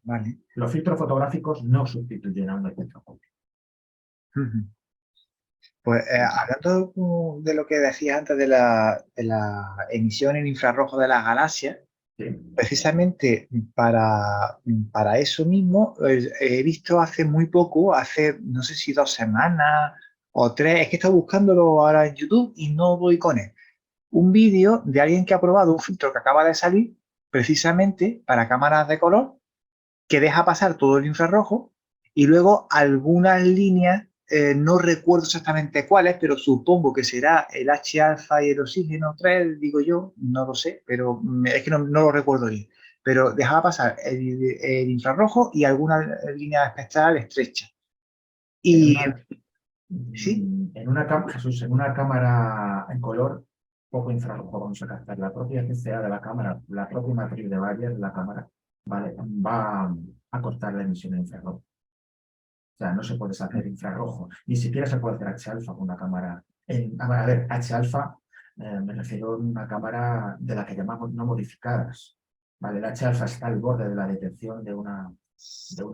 Vale. Los filtros fotográficos no sustituyen a un espectroscopio. Pues hablando de lo que decías antes de la emisión en infrarrojo de las galaxias, sí. Precisamente para eso mismo he visto hace muy poco, hace no sé si 2 semanas o 3, es que estoy buscándolo ahora en YouTube y no voy con él, un vídeo de alguien que ha probado un filtro que acaba de salir precisamente para cámaras de color, que deja pasar todo el infrarrojo y luego algunas líneas, no recuerdo exactamente cuáles, pero supongo que será el H-alfa y el oxígeno 3, digo yo, no lo sé, pero es que no lo recuerdo bien. Pero dejaba pasar el infrarrojo y algunas líneas espectrales estrechas. Y ¿sí? En una cámara en color, poco infrarrojo vamos a captar. La propia CCA de la cámara, la propia matriz de Bayer de la cámara, ¿vale? Va a cortar la emisión de infrarrojo. O sea, no se puede hacer infrarrojo, ni siquiera se puede hacer H-alfa con una cámara. A ver, H-alfa me refiero a una cámara de la que llamamos no modificadas. ¿Vale? El H-alfa está al borde de la detección de una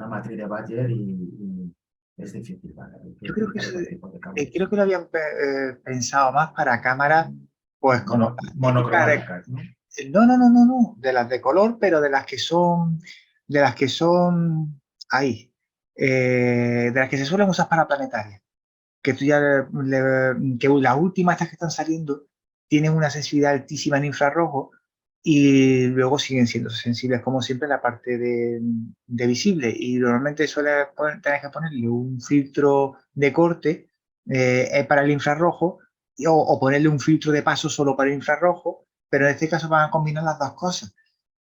matriz de Bayer y es difícil. ¿Vale? Yo creo que lo habían pensado más para cámaras pues monocromáticas, ¿no? No, de las de color, pero de las que son ahí. De las que se suelen usar para planetarias, que tú ya que las últimas estas que están saliendo tienen una sensibilidad altísima en infrarrojo y luego siguen siendo sensibles como siempre en la parte de visible, y normalmente suele tener que ponerle un filtro de corte para el infrarrojo o ponerle un filtro de paso solo para el infrarrojo, pero en este caso van a combinar las dos cosas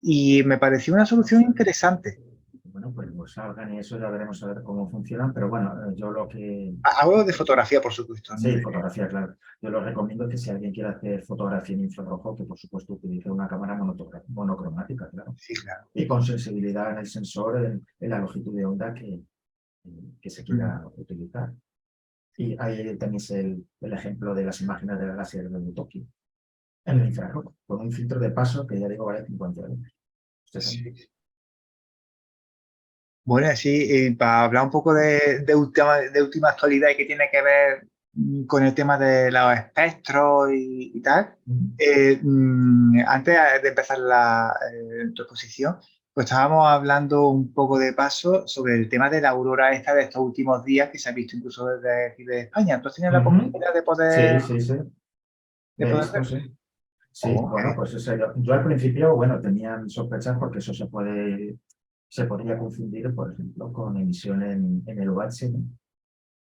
y me pareció una solución interesante. Bueno, pues pues salgan y eso ya veremos a ver cómo funcionan, pero bueno, yo lo que... Hablo de fotografía, por supuesto, ¿no? Sí, fotografía, claro. Yo lo recomiendo que si alguien quiere hacer fotografía en infrarrojo, que por supuesto utilice una cámara monocromática, claro. Sí, claro. Y con sensibilidad en el sensor, en la longitud de onda que se quiera utilizar. Y ahí tenéis el ejemplo de las imágenes de la láser de Tokio en el infrarrojo, con un filtro de paso que ya digo vale 50 euros. Sí. Bueno, sí, para hablar un poco de última actualidad y que tiene que ver con el tema de los espectros y tal, antes de empezar tu exposición, pues estábamos hablando un poco de paso sobre el tema de la aurora esta de estos últimos días que se ha visto incluso desde aquí de España. ¿Tú has tenido la oportunidad de poder...? Sí. ¿De poder ver? Sí. Sí, bueno, pues eso, yo al principio, bueno, tenía sospechas porque eso se podría confundir, por ejemplo, con emisión en el UH, ¿no?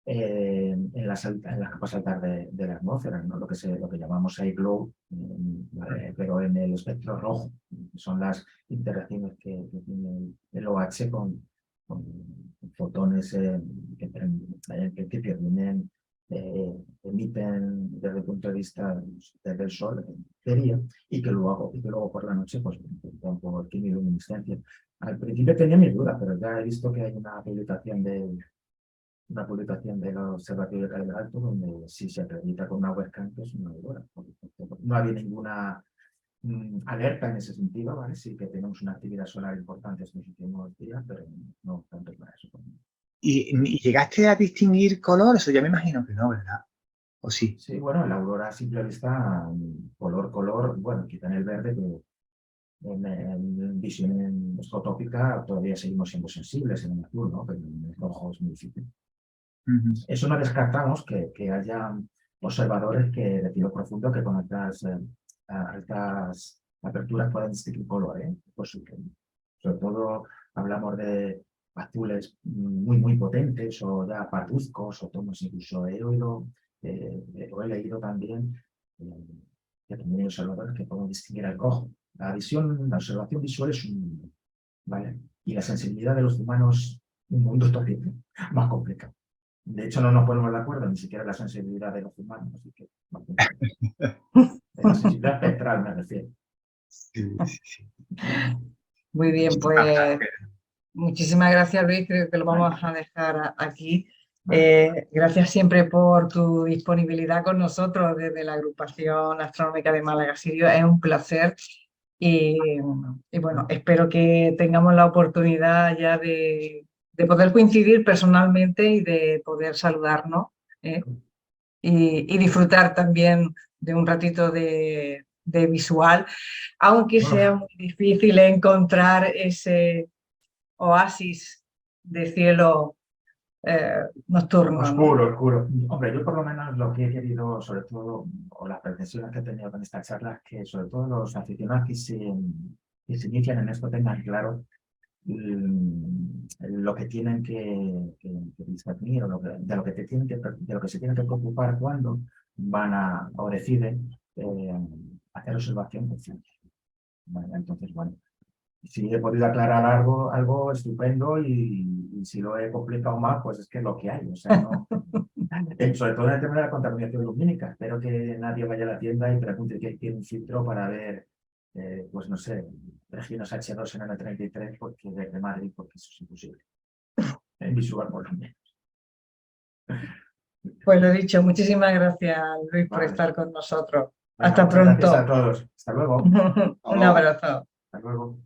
En las capas altas de la atmósfera, ¿no? Lo que llamamos eye glow, pero en el espectro rojo, son las interacciones que tiene el OH con fotones que en principio emiten desde el punto de vista desde el sol de día y que luego por la noche pues por quimiluminiscencia. Al principio tenía mis dudas, pero ya he visto que hay una publicación del Observatorio de Cayo Alto donde sí se acredita con una webcam que es una aurora. No había ninguna alerta en ese sentido, ¿vale? Sí que tenemos una actividad solar importante estos últimos días, pero no tanto para eso. ¿Y llegaste a distinguir color? Eso ya me imagino que no, ¿verdad? ¿O sí? Sí, bueno, la aurora a simple vista, color, bueno, quitan el verde, que en visión fotópica todavía seguimos siendo sensibles en el azul, ¿no? Pero en el rojo es muy difícil. Eso no descartamos que haya observadores de tiro profundo que con altas aperturas puedan distinguir color, ¿eh? Pues, sobre todo hablamos de azules muy potentes o ya parduzcos o tonos incluso he leído también que también hay observadores que pueden distinguir el rojo. La observación visual es un mundo, ¿vale? Y la sensibilidad de los humanos, un mundo todavía más complicado. De hecho, no nos ponemos de acuerdo ni siquiera la sensibilidad de los humanos, así que la sensibilidad espectral me refiero. Sí. Muy bien, pues muchísimas gracias, Luis. Creo que lo vamos a dejar aquí. Gracias siempre por tu disponibilidad con nosotros desde la Agrupación Astronómica de Málaga Sirio. Es un placer y bueno, espero que tengamos la oportunidad ya de poder coincidir personalmente y de poder saludarnos y disfrutar también de un ratito de visual, aunque sea muy difícil encontrar ese oasis de cielo nocturno. Oscuro. Hombre, yo por lo menos lo que he querido, sobre todo, o las pretensiones que he tenido con esta charla, es que sobre todo los aficionados que se inician en esto tengan claro lo que tienen que discernir o de lo que se tienen que preocupar cuando van o deciden hacer observación con ciencia. ¿Vale? Entonces, bueno, si he podido aclarar algo estupendo y si lo he complicado más, pues es que es lo que hay. O sea, no, sobre todo en el tema de la contaminación lumínica. Espero que nadie vaya a la tienda y pregunte qué tiene un filtro para ver, pues no sé, Reginos H2 en N33 porque desde Madrid, porque eso es imposible. En visual, por lo menos. Pues lo dicho, muchísimas gracias, Luis, por estar con nosotros. Bueno, hasta pronto. Gracias a todos. Hasta luego. Un abrazo. Hasta luego.